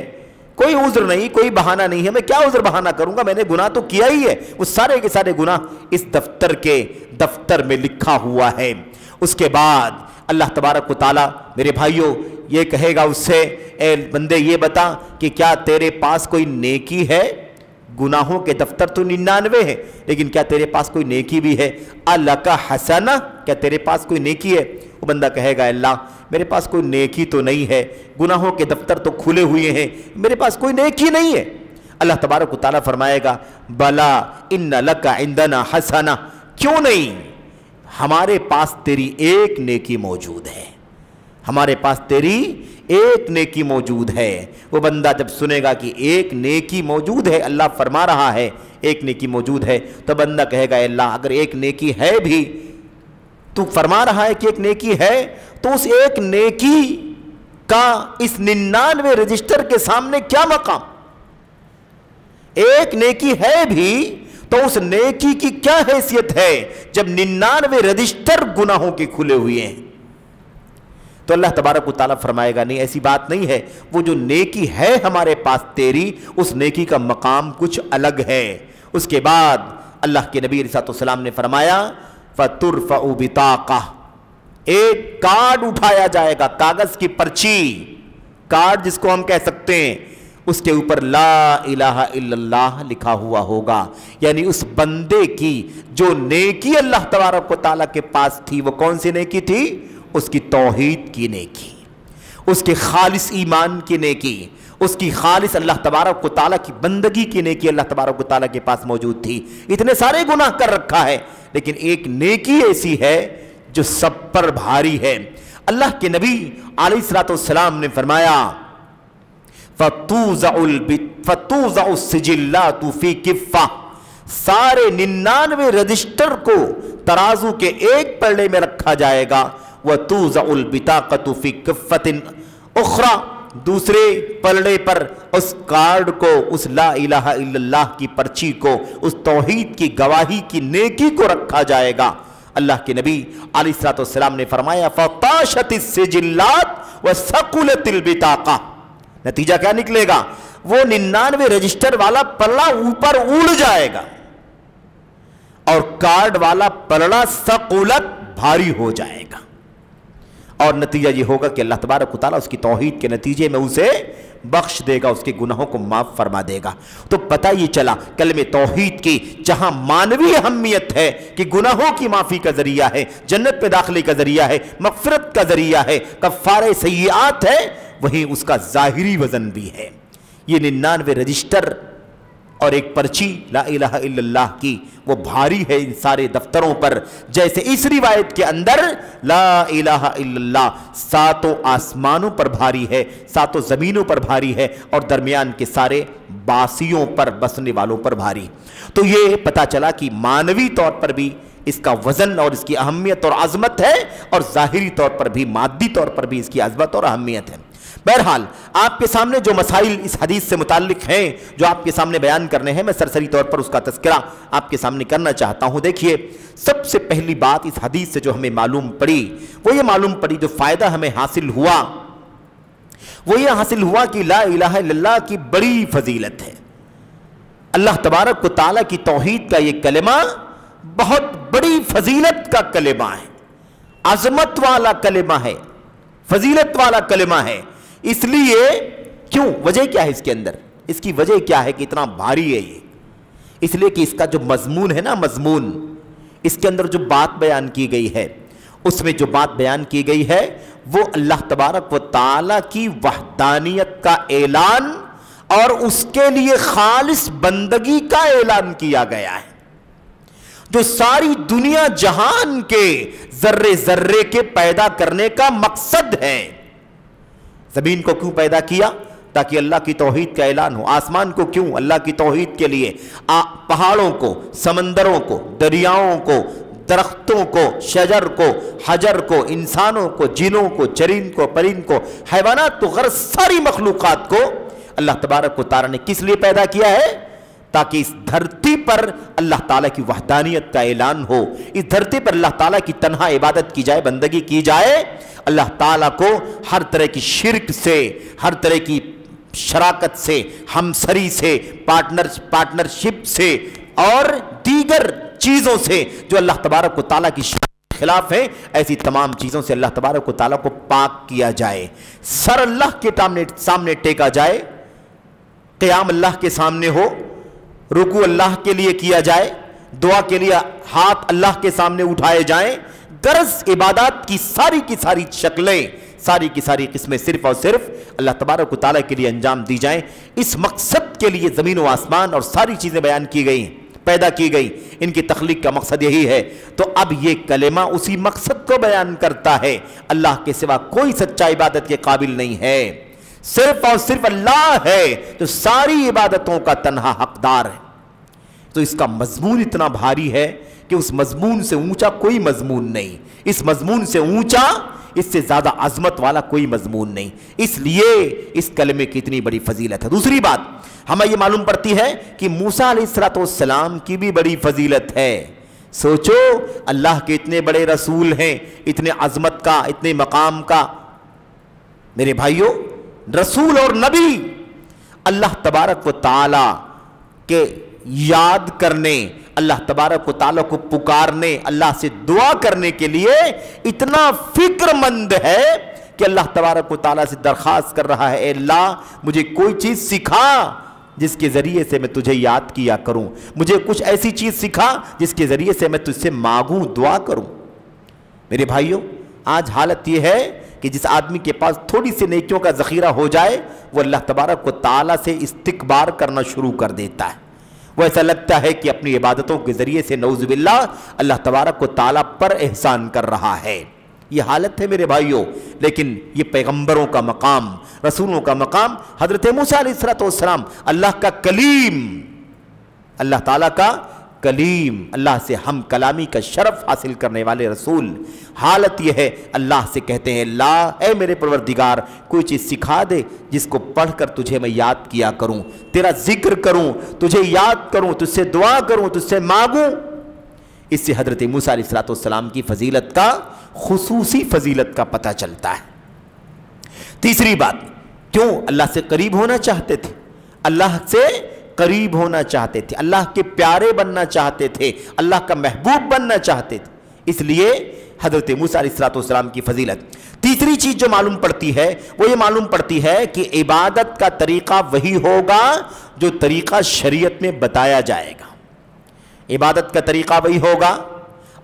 کوئی عذر نہیں، کوئی بہانہ نہیں ہے، میں کیا عذر بہانہ کروں گا، میں نے گناہ تو کیا ہی ہے، وہ سارے کے سارے گناہ اس دفتر میں لکھا ہوا ہے۔ اس کے بعد اللہ تبارک و تعالیٰ میرے بھائیوں یہ کہے گا اس سے، اے بندے یہ بتا کہ کیا تیرے پاس کوئی نیکی ہے؟ گناہوں کے دفتر تو 99 ہے، لیکن کیا تیرے پاس کوئی نیکی بھی ہے؟ الک حسنہ، کیا تیرے پاس کوئی نیکی ہے؟ وہ بندہ کہے گا اللہ میرے پاس کوئی نیکی تو نہیں ہے، گناہوں کے دفتر تو کھلے ہوئے ہیں، میرے پاس کوئی نیکی نہیں ہے۔ اللہ تبارک و تعالیٰ فرمائے گا بلا ان لک عندنا حسنہ، کیوں نہیں، ہمارے پاس تیری ایک نیکی موجود ہے، ہمارے پاس تیری ایک نیکی موجود ہے۔ وہ بندہ جب سنے گا کہ ایک نیکی موجود ہے، اللہ فرما رہا ہے ایک نیکی موجود ہے، تو بندہ کہے گا اللہ اگر ایک نیکی ہے بھی، تو فرما رہا ہے کہ ایک نیکی ہے، تو اس ایک نیکی کا اس 99 رجسٹر کے سامنے کیا مقام؟ ایک نیکی ہے بھی تو اس نیکی کی کیا حیثیت ہے جب 99 رجسٹر گناہوں کے کھلے ہوئے ہیں؟ تو اللہ تبارک و تعالیٰ فرمائے گا نہیں، ایسی بات نہیں ہے، وہ جو نیکی ہے ہمارے پاس تیری، اس نیکی کا مقام کچھ الگ ہے۔ اس کے بعد اللہ کے نبی علیہ السلام نے فرمایا فَتُرْفَعُ بِطَاقَةٌ، ایک کارڈ اٹھایا جائے گا، کاغذ کی پرچی، کارڈ جس کو ہم کہہ سکتے ہیں، اس کے اوپر لا الہ الا اللہ لکھا ہوا ہوگا، یعنی اس بندے کی جو نیکی اللہ تبارک و تعالیٰ کے پاس تھی، وہ کون سی نیکی تھی؟ اس کی توحید کی نیکی، اس کے خالص ایمان کی نیکی، اس کی خالص اللہ تبارک و تعالیٰ کی بندگی کی نیکی اللہ تبارک و تعالیٰ کے پاس موجود تھی۔ اتنے سارے گناہ کر رکھا ہے، لیکن ایک نیکی ایسی ہے جو سب پر بھاری ہے۔ اللہ کے نبی علیہ السلام نے فرمایا فَتُوزَعُ السِّجِلَّاتُ فِي كِفَّةٍ، سارے 99 رجسٹر کو ترازو کے ایک پلڑے میں رکھا جائے گا، وَتُوزَعُ الْبِطَاقَةُ فِي كِفَّةٍ اُخْرَى، دوسرے پلڑے پر اس کارڈ کو، اس لا الہ الا اللہ کی پرچی کو، اس توحید کی گواہی کی نیکی کو رکھا جائے گا۔ اللہ کے نبی علیہ السلام نے فرمایا فَطَاشَتِ السِّجِلَّاتُ وَثَقُلَتِ الْبِطَاقَةُ، نتیجہ کیا نکلے گا؟ وہ 99 رجسٹر والا پلڑا اوپر اڑ جائے گا اور کارڈ والا پلڑا ثقلت بھاری ہو جائے گا، اور نتیجہ یہ ہوگا کہ اللہ تبارک و تعالیٰ اس کی توحید کے نتیجے میں اسے بخش دے گا، اس کے گناہوں کو معاف فرما دے گا۔ تو پتہ یہ چلا کلمہ توحید کی جہاں معنوی اہمیت ہے کہ گناہوں کی معافی کا ذریعہ ہے، جنت میں داخلے کا ذریعہ ہے، مغفرت کا ذریعہ ہے، کفارہ سیئات ہے، وہیں اس کا ظاہری وزن بھی ہے۔ یہ 99 رجسٹر اور ایک پرچی لا الہ الا اللہ کی، وہ بھاری ہے ان سارے دفتروں پر، جیسے اس روایت کے اندر لا الہ الا اللہ 7 آسمانوں پر بھاری ہے، 7 زمینوں پر بھاری ہے، اور درمیان کے سارے باسیوں پر، بسنے والوں پر بھاری۔ تو یہ پتہ چلا کہ معنوی طور پر بھی اس کا وزن اور اس کی اہمیت اور عظمت ہے، اور ظاہری طور پر بھی، مادی طور پر بھی اس کی عظمت اور اہمیت ہے۔ بہرحال آپ کے سامنے جو مسائل اس حدیث سے متعلق ہیں جو آپ کے سامنے بیان کرنے ہیں، میں سرسری طور پر اس کا تذکرہ آپ کے سامنے کرنا چاہتا ہوں۔ دیکھیے، سب سے پہلی بات اس حدیث سے جو ہمیں معلوم پڑی، وہ یہ معلوم پڑی، جو فائدہ ہمیں حاصل ہوا وہ یہ حاصل ہوا کہ لا الہ الا اللہ کی بڑی فضیلت ہے۔ اللہ تبارک و تعالیٰ کی توحید کا یہ کلمہ بہت بڑی فضیلت کا کلمہ ہے، عظمت والا کلمہ ہے، فضیلت والا کلمہ ہے۔ اس لیے کیوں؟ وجہ کیا ہے اس کے اندر؟ اس کی وجہ کیا ہے کہ اتنا بھاری ہے یہ؟ اس لیے کہ اس کا جو مضمون ہے نا، مضمون، اس کے اندر جو بات بیان کی گئی ہے، اس میں جو بات بیان کی گئی ہے وہ اللہ تبارک و تعالیٰ کی وحدانیت کا اعلان اور اس کے لیے خالص بندگی کا اعلان کیا گیا ہے، جو ساری دنیا جہان کے ذرے ذرے کے پیدا کرنے کا مقصد ہے۔ زمین کو کیوں پیدا کیا؟ تاکہ اللہ کی توحید کا اعلان ہو۔ آسمان کو کیوں؟ اللہ کی توحید کے لیے۔ پہاڑوں کو، سمندروں کو، دریاؤں کو، درختوں کو، شجر کو، حجر کو، انسانوں کو، جنوں کو، چرند کو، پرند کو، حیوانات کو، غرض ساری مخلوقات کو اللہ تبارک و تعالیٰ نے کس لیے پیدا کیا ہے؟ تاکہ اس دھرتی پر اللہ تعالیٰ کی وحدانیت کا اعلان ہو، اس دھرتی پر اللہ تعالیٰ کی تنہا عبادت کی جائے، بندگی کی جائے، اللہ تعالیٰ کو ہر طرح کی شرک سے، ہر طرح کی شراکت سے، ہمسری سے، پارٹنرشپ سے اور دیگر چیزوں سے جو اللہ تبارک و تعالیٰ کی خلاف ہیں، ایسی تمام چیزوں سے اللہ تبارک و تعالیٰ کو پاک کیا جائے، سر اللہ کے سامنے ٹیکا جائے، قیام اللہ کے سامنے ہو، رکوع اللہ کے لیے کیا جائے، دعا کے لیے ہاتھ اللہ کے سامنے اٹھائے جائیں، غرض عبادات کی ساری شکلیں، ساری کی ساری قسمیں صرف اور صرف اللہ تبارک و تعالیٰ کے لیے انجام دی جائیں۔ اس مقصد کے لیے زمین و آسمان اور ساری چیزیں بیان کی گئی، پیدا کی گئی، ان کی تخلیق کا مقصد یہی ہے۔ تو اب یہ کلمہ اسی مقصد کو بیان کرتا ہے، اللہ کے سوا کوئی سچا عبادت کے قابل نہیں ہے، صرف اور صرف اللہ ہے جو ساری عبادتوں کا تنہا حقدار ہے۔ تو اس کا مضمون اتنا بھاری ہے کہ اس مضمون سے اونچا کوئی مضمون نہیں، اس مضمون سے اونچا، اس سے زیادہ عظمت والا کوئی مضمون نہیں، اس لیے اس کلمے کی اتنی بڑی فضیلت ہے۔ دوسری بات ہمیں یہ معلوم پڑتی ہے کہ موسیٰ علیہ السلام کی بھی بڑی فضیلت ہے۔ سوچو، اللہ کے اتنے بڑے رسول ہیں، اتنے عظمت کا، اتنے مقام کا، میرے بھائیوں، رسول اور نبی اللہ تبارک و تعالی کے یاد کرنے، اللہ تبارک و تعالی کو پکارنے، اللہ سے دعا کرنے کے لیے اتنا فکر مند ہے کہ اللہ تبارک و تعالی سے درخواست کر رہا ہے، اے اللہ مجھے کوئی چیز سکھا جس کے ذریعے سے میں تجھے یاد کیا کروں، مجھے کچھ ایسی چیز سکھا جس کے ذریعے سے میں تجھ سے مانگوں، دعا کروں۔ میرے بھائیوں، آج حالت یہ ہے کہ جس آدمی کے پاس تھوڑی سی نیکیوں کا ذخیرہ ہو جائے وہ اللہ تبارک و تعالی سے استکبار کرنا شروع کر دیتا ہے، وہ ایسا لگتا ہے کہ اپنی عبادتوں کے ذریعے سے نعوذ باللہ اللہ تبارک و تعالی پر احسان کر رہا ہے۔ یہ حالت ہے میرے بھائیوں، لیکن یہ پیغمبروں کا مقام، رسولوں کا مقام، حضرت موسیٰ علیہ السلام اللہ کا کلیم، اللہ تعالیٰ کا کلیم، اللہ سے ہم کلامی کا شرف حاصل کرنے والے رسول، حالت یہ ہے اللہ سے کہتے ہیں، اللہ اے میرے پروردگار کوئی چیز سکھا دے جس کو پڑھ کر تجھے میں یاد کیا کروں، تیرا ذکر کروں، تجھے یاد کروں، تجھ سے دعا کروں، تجھ سے مانگوں۔ اس سے حضرت موسیٰ علیہ السلام کی فضیلت کا، خصوصی فضیلت کا پتہ چلتا ہے۔ تیسری بات، کیوں اللہ سے قریب ہونا چاہتے تھے، اللہ سے قریب ہونا چاہتے تھے، اللہ کے پیارے بننا چاہتے تھے، اللہ کا محبوب بننا چاہتے تھے، اس لیے حضرت موسیٰ علیہ السلام کی فضیلت۔ تیسری چیز جو معلوم پڑتی ہے وہ یہ معلوم پڑتی ہے کہ عبادت کا طریقہ وہی ہوگا جو طریقہ شریعت میں بتایا جائے گا، عبادت کا طریقہ وہی ہوگا،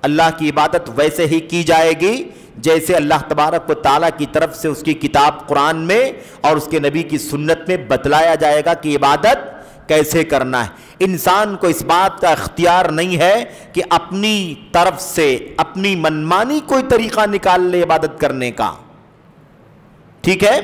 اللہ کی عبادت ویسے ہی کی جائے گی جیسے اللہ تبارک و تعالیٰ کی طرف سے اس کی کتاب قرآن میں اور اس کے نبی کی سنت میں بتلایا جائے گا کہ عبادت کیسے کرنا ہے۔ انسان کو اس بات کا اختیار نہیں ہے کہ اپنی طرف سے اپنی منمانی کوئی طریقہ نکال لے عبادت کرنے کا، ٹھیک ہے؟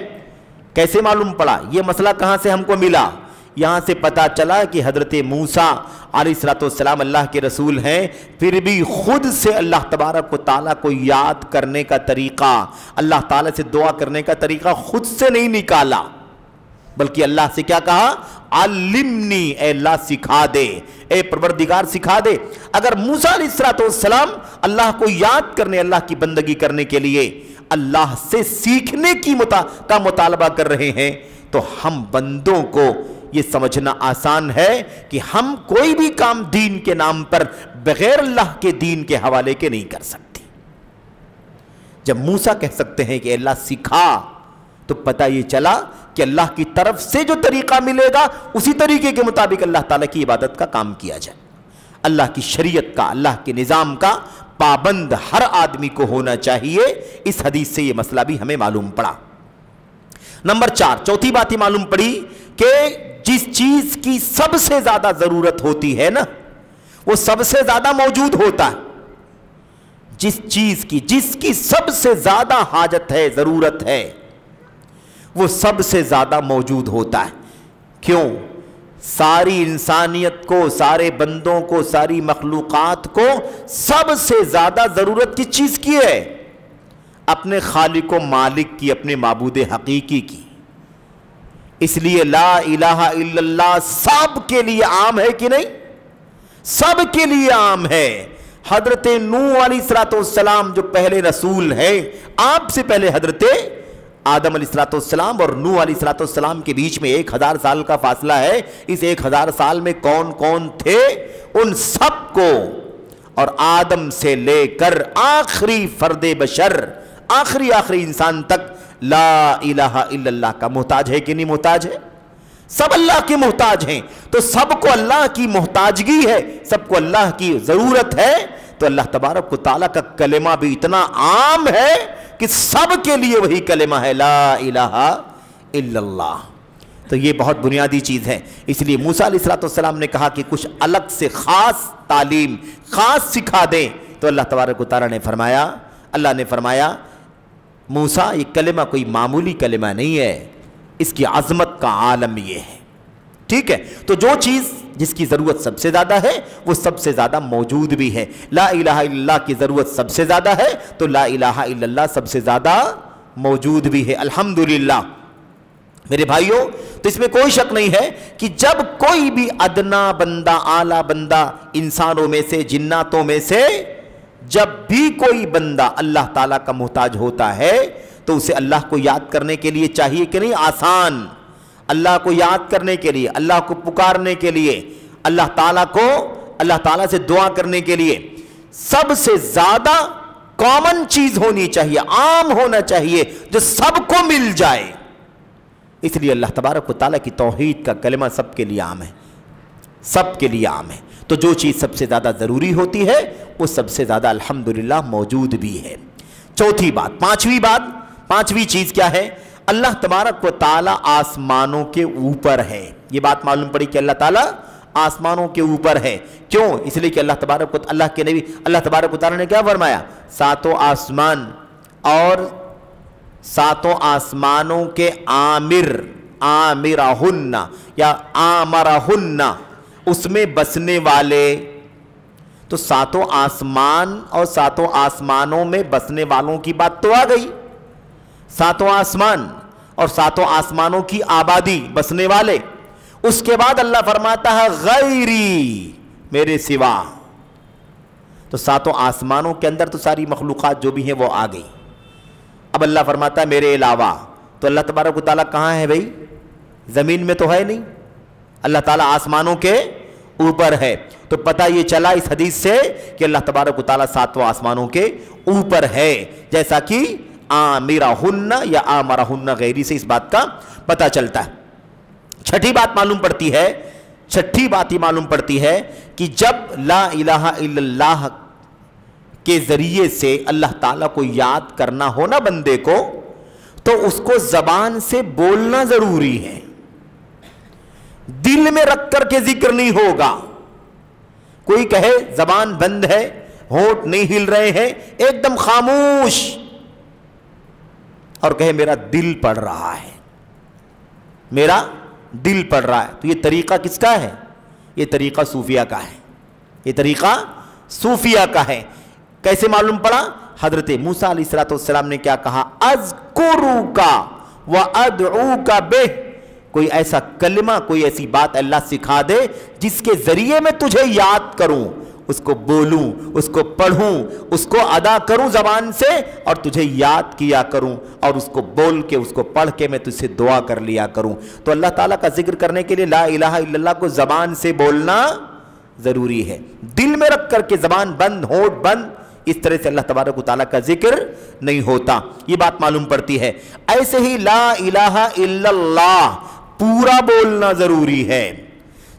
کیسے معلوم پڑا؟ یہ مسئلہ کہاں سے ہم کو ملا؟ یہاں سے پتا چلا کہ حضرت موسیٰ علیہ السلام اللہ کے رسول ہیں، پھر بھی خود سے اللہ تبارک و تعالیٰ کو یاد کرنے کا طریقہ، اللہ تعالیٰ سے دعا کرنے کا طریقہ خود سے نہیں نکالا، بلکہ اللہ سے کیا کہا؟ علمنی، اے اللہ سکھا دے، اے پروردگار سکھا دے۔ اگر موسیٰ علیہ السلام اللہ کو یاد کرنے، اللہ کی بندگی کرنے کے لیے اللہ سے سیکھنے کا مطالبہ کر رہے ہیں تو ہم بندوں کو یہ سمجھنا آسان ہے کہ ہم کوئی بھی کام دین کے نام پر بغیر اللہ کے دین کے حوالے کے نہیں کر سکتے۔ جب موسیٰ کہہ سکتے ہیں کہ اللہ سکھا، تو پتہ یہ چلا کہ اللہ کی طرف سے جو طریقہ ملے گا اسی طریقے کے مطابق اللہ تعالیٰ کی عبادت کا کام کیا جائے۔ اللہ کی شریعت کا، اللہ کے نظام کا پابند ہر آدمی کو ہونا چاہیے۔ اس حدیث سے یہ مسئلہ بھی ہمیں معلوم پڑا۔ نمبر 4، چوتھی بات یہ معلوم پڑی کہ جس چیز کی سب سے زیادہ ضرورت ہوتی ہے نا، وہ سب سے زیادہ موجود ہوتا ہے۔ جس چیز کی سب سے زیادہ حاجت ہے، ضرورت ہے، وہ سب سے زیادہ موجود ہوتا ہے۔ کیوں؟ ساری انسانیت کو، سارے بندوں کو، ساری مخلوقات کو سب سے زیادہ ضرورت کس چیز کی ہے؟ اپنے خالق و مالک کی، اپنے معبود حقیقی کی۔ اس لیے لا الہ الا اللہ سب کے لیے عام ہے کہ نہیں؟ سب کے لیے عام ہے۔ حضرت نوح علیہ السلام جو پہلے رسول ہیں، آپ سے پہلے حضرت آدم علیہ السلام اور نوح علیہ السلام کے بیچ میں 1000 سال کا فاصلہ ہے۔ اس 1000 سال میں کون کون تھے؟ ان سب کو، اور آدم سے لے کر آخری فرد بشر، آخری انسان تک لا الہ الا اللہ کا محتاج ہے کہ نہیں محتاج ہے؟ سب اللہ کے محتاج ہیں۔ تو سب کو اللہ کی محتاجگی ہے، سب کو اللہ کی ضرورت ہے، تو اللہ تبارک و تعالیٰ کا کلمہ بھی اتنا عام ہے کہ سب کے لیے وہی کلمہ ہے، لا الہ الا اللہ۔ تو یہ بہت بنیادی چیز ہے۔ اس لیے موسیٰ علیہ السلام نے کہا کہ کچھ الگ سے خاص تعلیم، خاص سکھا دیں، تو اللہ تبارک و تعالیٰ نے فرمایا، اللہ نے فرمایا موسیٰ یہ کلمہ کوئی معمولی کلمہ نہیں ہے، اس کی عظمت کا عالم یہ ہے، ٹھیک ہے؟ تو جو چیز جس کی ضرورت سب سے زیادہ ہے وہ سب سے زیادہ موجود بھی ہے۔ لا الہ الا اللہ کی ضرورت سب سے زیادہ ہے تو لا الہ الا اللہ سب سے زیادہ موجود بھی ہے، الحمدللہ۔ میرے بھائیوں، تو اس میں کوئی شک نہیں ہے کہ جب کوئی بھی ادنا بندہ، اعلیٰ بندہ، انسانوں میں سے، جناتوں میں سے، جب بھی کوئی بندہ اللہ تعالیٰ کا محتاج ہوتا ہے تو اسے اللہ کو یاد کرنے کے لیے چاہیے کہ نہیں آسان، اللہ کو یاد کرنے کے لیے، اللہ کو پکارنے کے لیے، اللہ تعالیٰ سے دعا کرنے کے لیے سب سے زیادہ کامن چیز ہونی چاہیے، عام ہونا چاہیے، جو سب کو مل جائے۔ اس لیے اللہ تبارک و تعالیٰ کی توحید کا کلمہ سب کے لیے عام ہے، سب کے لیے عام ہے۔ تو جو چیز سب سے زیادہ ضروری ہوتی ہے وہ سب سے زیادہ الحمدللہ موجود بھی ہے۔ چوتھی بات، پانچویں چیز کیا ہے؟ اللہ تبارک و تعالیٰ آسمانوں کے اوپر ہے۔ یہ بات معلوم پڑی کہ اللہ تعالیٰ آسمانوں کے اوپر ہے۔ کیوں؟ اس لیے کہ اللہ تبارک و تعالیٰ نے کیا فرمایا؟ ساتوں آسمان اور ساتوں آسمانوں کے آمرہن یا آمرہن، اس میں بسنے والے۔ تو ساتوں آسمان اور ساتوں آسمانوں میں بسنے والوں کی بات تو آ گئی، ساتوں آسمان اور ساتوں آسمانوں کی آبادی، بسنے والے۔ اس کے بعد اللہ فرماتا ہے غیری، میرے سوا۔ تو ساتوں آسمانوں کے اندر تو ساری مخلوقات جو بھی ہیں وہ آ گئی۔ اب اللہ فرماتا ہے میرے علاوہ۔ تو اللہ تبارک و تعالیٰ کہاں ہے بھائی؟ زمین میں تو ہے نہیں، اللہ تعالیٰ آسمانوں کے اوپر ہے۔ تو پتہ یہ چلا اس حدیث سے کہ اللہ تبارک و تعالیٰ ساتوں آسمانوں کے اوپر ہے، جیسا کہ آمرہن یا آمرہن غیری سے اس بات کا پتہ چلتا ہے۔ چھٹی بات یہ معلوم پڑتی ہے کہ جب لا الہ الا اللہ کے ذریعے سے اللہ تعالیٰ کو یاد کرنا ہو نا بندے کو، تو اس کو زبان سے بولنا ضروری ہے، دل میں رکھ کر کے ذکر نہیں ہوگا۔ کوئی کہے زبان بند ہے، ہونٹ نہیں ہل رہے ہیں، ایک دم خاموش، اور کہے میرا دل پڑھ رہا ہے، میرا دل پڑھ رہا ہے، تو یہ طریقہ کس کا ہے؟ یہ طریقہ صوفیہ کا ہے، یہ طریقہ صوفیہ کا ہے۔ کیسے معلوم پڑا؟ حضرت موسیٰ علیہ السلام نے کیا کہا؟ اذکرک وادعوک بہ، کوئی ایسا کلمہ، کوئی ایسی بات اللہ سکھا دے جس کے ذریعے میں تجھے یاد کروں، اس کو بولوں، اس کو پڑھوں، اس کو ادا کروں زبان سے، اور تجھے یاد کیا کروں، اور اس کو بول کے، اس کو پڑھ کے میں تجھ سے دعا کر لیا کروں۔ تو اللہ تعالیٰ کا ذکر کرنے کے لیے لا الہ الا اللہ کو زبان سے بولنا ضروری ہے، دل میں رکھ کر کے زبان بند، ہونٹ بند، اس طرح سے اللہ تبارک و تعالیٰ کا ذکر نہیں ہوتا۔ یہ بات معلوم پڑتی ہے۔ ایسے ہی لا الہ الا اللہ پورا بولنا ضروری ہے،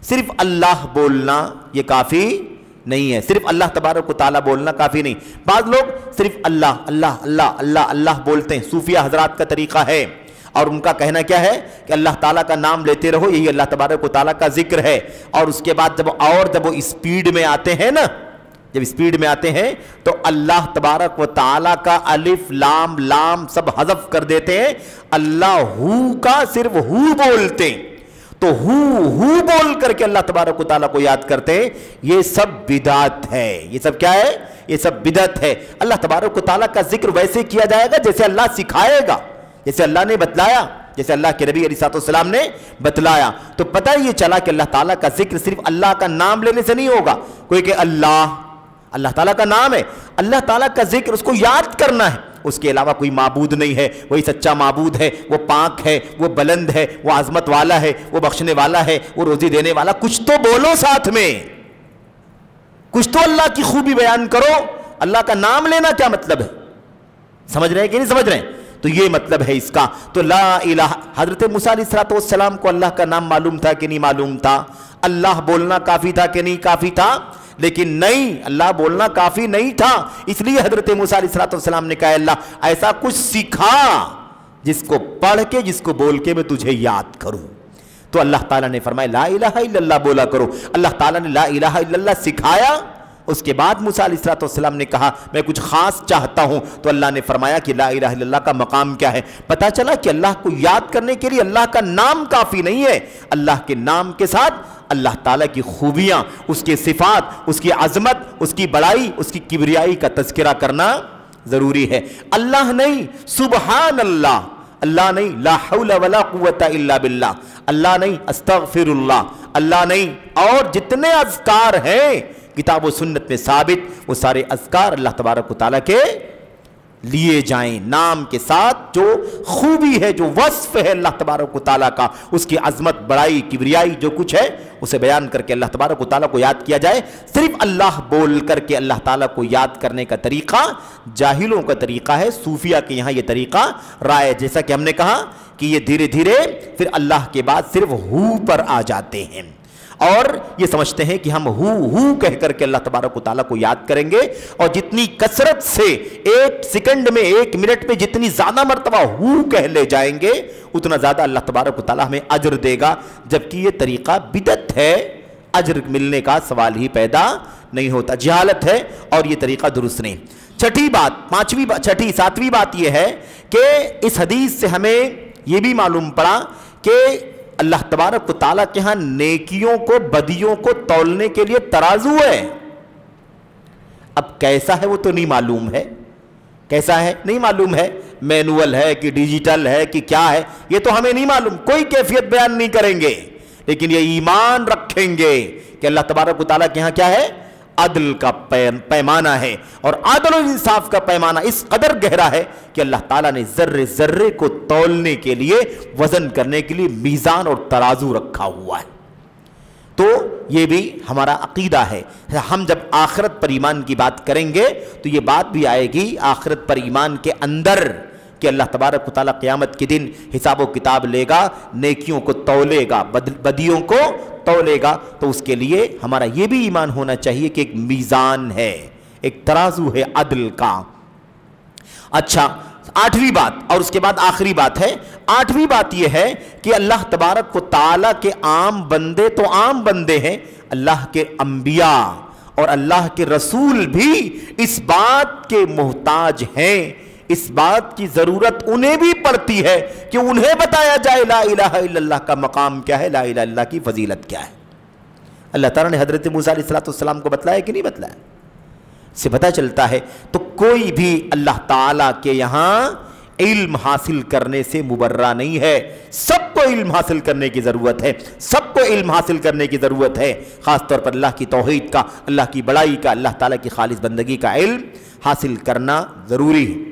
صرف اللہ بولنا یہ کافی نہیں ہے، صرف اللہ تبارک و تعالیٰ بولنا کافی نہیں۔ بعض لوگ صرف اللہ اللہ اللہ اللہ اللہ بولتے ہیں، صوفیہ حضرات کا طریقہ ہے، اور ان کا کہنا کیا ہے کہ اللہ تعالیٰ کا نام لیتے رہو، یہی اللہ تبارک و تعالیٰ کا ذکر ہے۔ اور اس کے بعد جب وہ اسپیڈ میں آتے ہیں نا، جب اسپیڈ میں آتے ہیں تو اللہ تبارک و تعالیٰ کا الف لام سب حذف کر دیتے ہیں، اللہ ہو کا صرف ہو بولتے ہیں، تو ہو بول کر کے اللہ تبارک و تعالیٰ کو یاد کرتے ہیں۔ یہ سب بدعت ہے۔ یہ سب کیا ہے؟ یہ سب بدعت ہے۔ اللہ تبارک و تعالیٰ کا ذکر ویسے کیا جائے گا جیسے اللہ سکھائے گا، جیسے اللہ نے بتلایا، جیسے اللہ کے نبی علیہ السلام نے بتلایا۔ تو پتہ یہ چلا کہ اللہ تعالیٰ کا ذکر صرف اللہ کا نام لینے سے نہیں ہوگا۔ کوئی کہ اللہ تعالیٰ کا نام ہے، اللہ تعالیٰ کا ذکر، اس کو یاد کرنا ہے، اس کے علاوہ کوئی معبود نہیں ہے، وہی سچا معبود ہے، وہ پاک ہے، وہ بلند ہے، وہ عظمت والا ہے، وہ بخشنے والا ہے، وہ روزی دینے والا۔ کچھ تو بولو ساتھ میں، کچھ تو اللہ کی خوبی بیان کرو۔ اللہ کا نام لینا کیا مطلب ہے؟ سمجھ رہے ہیں کہ نہیں سمجھ رہے ہیں؟ تو یہ مطلب ہے اس کا۔ تو لا الہ، حضرت موسیٰ علیہ السلام کو اللہ کا نام معلوم تھا کہ نہیں معلوم تھا؟ اللہ بولنا کافی تھا کہ نہیں کافی تھا؟ لیکن نہیں، اللہ بولنا کافی نہیں تھا، اس لیے حضرت موسیٰ علیہ السلام نے کہا اللہ ایسا کچھ سکھا جس کو پڑھ کے، جس کو بول کے میں تجھے یاد کروں۔ تو اللہ تعالیٰ نے فرمایا لا الہ الا اللہ بولا کرو۔ اللہ تعالیٰ نے لا الہ الا اللہ سکھایا۔ اس کے بعد موسیٰ علیہ السلام نے کہا میں کچھ خاص چاہتا ہوں، تو اللہ نے فرمایا کہ لا الہ الا اللہ کا مقام کیا ہے۔ پتہ چلا کہ اللہ کو یاد کرنے کے لیے اللہ کا نام کافی نہیں ہے، اللہ کے نام کے ساتھ اللہ تعالیٰ کی خوبیاں، اس کے صفات، اس کی عظمت، اس کی بڑائی، اس کی کبریائی کا تذکرہ کرنا ضروری ہے۔ اللہ نہیں، سبحان اللہ، اللہ نہیں، لا حول ولا قوت الا باللہ، اللہ نہیں، استغفر اللہ، اللہ نہیں، اور جتنے اذکار ہیں کتاب و سنت میں ثابت، وہ سارے اذکار اللہ تبارک و تعالیٰ کے لیے جائیں، نام کے ساتھ جو خوبی ہے، جو وصف ہے اللہ تبارک و تعالیٰ کا، اس کی عظمت، بڑائی، کبریائی جو کچھ ہے اسے بیان کر کے اللہ تبارک و تعالیٰ کو یاد کیا جائے۔ صرف اللہ بول کر کے اللہ تعالیٰ کو یاد کرنے کا طریقہ جاہلوں کا طریقہ ہے، صوفیہ کے یہاں یہ طریقہ رائج، جیسا کہ ہم نے کہا کہ یہ دھیرے دھیرے پھر اللہ کے بعد صرف ہو پر آ جاتے ہیں، اور یہ سمجھتے ہیں کہ ہم ہو کہہ کر کے اللہ تبارک و تعالیٰ کو یاد کریں گے، اور جتنی کثرت سے ایک سیکنڈ میں، ایک منٹ میں جتنی زیادہ مرتبہ ہو کہہ لے جائیں گے اتنا زیادہ اللہ تبارک و تعالیٰ ہمیں اجر دے گا، جبکہ یہ طریقہ بدعت ہے، اجر ملنے کا سوال ہی پیدا نہیں ہوتا، جہالت ہے اور یہ طریقہ درست نہیں۔ چھٹی بات، ساتویں بات یہ ہے کہ اس حدیث سے ہمیں یہ بھی معلوم پڑا کہ اللہ تبارک و تعالیٰ کے ہاں نیکیوں کو، بدیوں کو تولنے کے لیے ترازو ہے۔ اب کیسا ہے وہ تو نہیں معلوم ہے، کیسا ہے نہیں معلوم ہے، مینول ہے کہ ڈیجیٹل ہے کہ کیا ہے یہ تو ہمیں نہیں معلوم، کوئی کیفیت بیان نہیں کریں گے، لیکن یہ ایمان رکھیں گے کہ اللہ تبارک و تعالیٰ کے ہاں کیا ہے، عدل کا پیمانہ ہے، اور عدل و انصاف کا پیمانہ اس قدر گہرا ہے کہ اللہ تعالیٰ نے ذرے ذرے کو تولنے کے لیے، وزن کرنے کے لیے میزان اور ترازو رکھا ہوا ہے۔ تو یہ بھی ہمارا عقیدہ ہے۔ ہم جب آخرت پر ایمان کی بات کریں گے تو یہ بات بھی آئے گی آخرت پر ایمان کے اندر کہ اللہ تبارک و تعالیٰ قیامت کے دن حساب و کتاب لے گا، نیکیوں کو تولے گا، بدیوں کو تولے گا، تو اس کے لیے ہمارا یہ بھی ایمان ہونا چاہیے کہ ایک میزان ہے، ایک ترازو ہے عدل کا۔ اچھا، آٹھویں بات اور اس کے بعد آخری بات ہے، آٹھویں بات یہ ہے کہ اللہ تبارک و تعالیٰ کے عام بندے تو عام بندے ہیں، اللہ کے انبیاء اور اللہ کے رسول بھی اس بات کے محتاج ہیں، اس بات کی ضرورت انہیں بھی پڑتی ہے کہ انہیں بتایا جائے لا الہ الا اللہ کا مقام کیا ہے، لا الہ الا اللہ کی فضیلت کیا ہے۔ اللہ تعالیٰ نے حضرت موسیٰ علیہ السلام کو بتلایا کہ نہیں بتلایا، سے پتہ چلتا ہے۔ تو کوئی بھی اللہ تعالیٰ کے یہاں علم حاصل کرنے سے مبرہ نہیں ہے، سب کو علم حاصل کرنے کی ضرورت ہے، سب کو علم حاصل کرنے کی ضرورت ہے، خاص طور پر اللہ کی توحید کا، اللہ کی بڑائی کا، اللہ تعالیٰ کی خالص بندگی کا علم حاصل کرنا ضروری ہے۔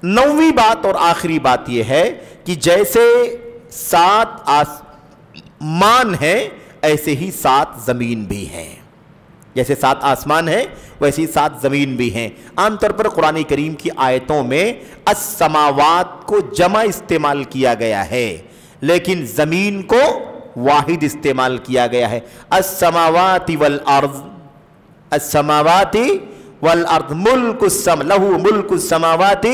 نویں بات اور آخری بات یہ ہے کہ جیسے 7 آسمان ہیں ایسے ہی 7 زمین بھی ہیں، جیسے 7 آسمان ہیں ویسے ہی 7 زمین بھی ہیں۔ عام طور پر قرآن کریم کی آیتوں میں السماوات کو جمع استعمال کیا گیا ہے، لیکن زمین کو واحد استعمال کیا گیا ہے۔ السماوات والارض، السماوات والارض، لہ ملک السماوات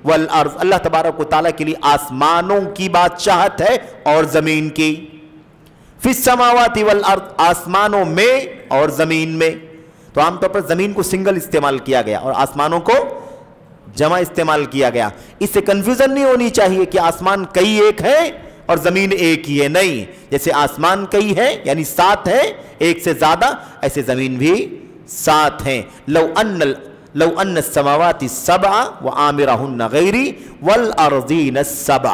والارض، اللہ تبارک و تعالیٰ کے لیے آسمانوں کی بادشاہت ہے اور زمین کی۔ فی السماوات والارض، آسمانوں میں اور زمین میں، تو عام طور پر زمین کو سنگل استعمال کیا گیا اور آسمانوں کو جمع استعمال کیا گیا۔ اس سے کنفیوژن نہیں ہونی چاہیے کہ آسمان کئی ایک ہے اور زمین ایک ہی ہے، نہیں، جیسے آسمان کئی ہے یعنی 7 ہے، ایک سے زیادہ، ایسے زمین بھی 7 ہیں۔ لو ان السماوات السبع وعامرهن غیری والارضین السبع،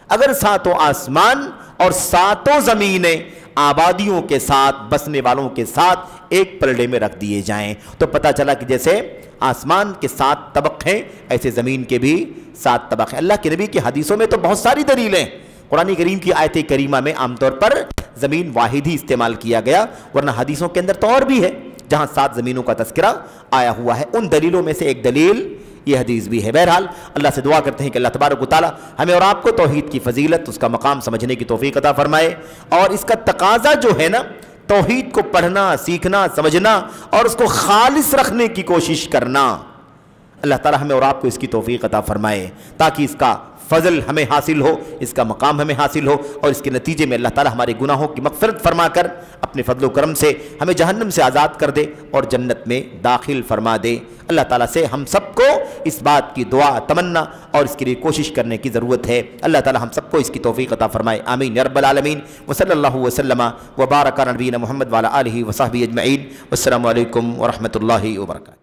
اگر 7 آسمان اور 7 زمینیں آبادیوں کے ساتھ، بسنے والوں کے ساتھ ایک پلڑے میں رکھ دیے جائیں تو پتہ چلا کہ جیسے آسمان کے 7 طبق ہیں ایسے زمین کے بھی 7 طبق ہیں۔ اللہ کے نبی کی حدیثوں میں تو بہت ساری دلیلیں، قرآن کریم کی آیت کریمہ میں عام طور پر زمین واحد ہی استعمال کیا گیا، ورنہ حدیثوں کے اندر تو اور بھی ہے جہاں 7 زمینوں کا تذکرہ آیا ہوا ہے۔ ان دلیلوں میں سے ایک دلیل یہ حدیث بھی ہے۔ بہرحال اللہ سے دعا کرتے ہیں کہ اللہ تبارک و تعالی ہمیں اور آپ کو توحید کی فضیلت، اس کا مقام سمجھنے کی توفیق عطا فرمائے، اور اس کا تقاضا جو ہے نا توحید کو پڑھنا، سیکھنا، سمجھنا اور اس کو خالص رکھنے کی کوشش کرنا، اللہ تعالی ہمیں اور آپ کو اس کی توفیق عطا فرمائے تاکہ اس کا فضل ہمیں حاصل ہو، اس کا مقام ہمیں حاصل ہو، اور اس کے نتیجے میں اللہ تعالی ہمارے گناہوں کی مغفرت فرما کر اپنے فضل و کرم سے ہمیں جہنم سے آزاد کر دے اور جنت میں داخل فرما دے۔ اللہ تعالیٰ سے ہم سب کو اس بات کی دعا، تمنا اور اس کے لیے کوشش کرنے کی ضرورت ہے۔ اللہ تعالیٰ ہم سب کو اس کی توفیق عطا فرمائے، آمین یا رب العالمین۔ وصلی اللہ وسلم وبارک علی نبینا محمد وعلی آلہ وصحبہ اجمعین۔ والسلام علیکم ورحمۃ اللہ وبرکاتہ۔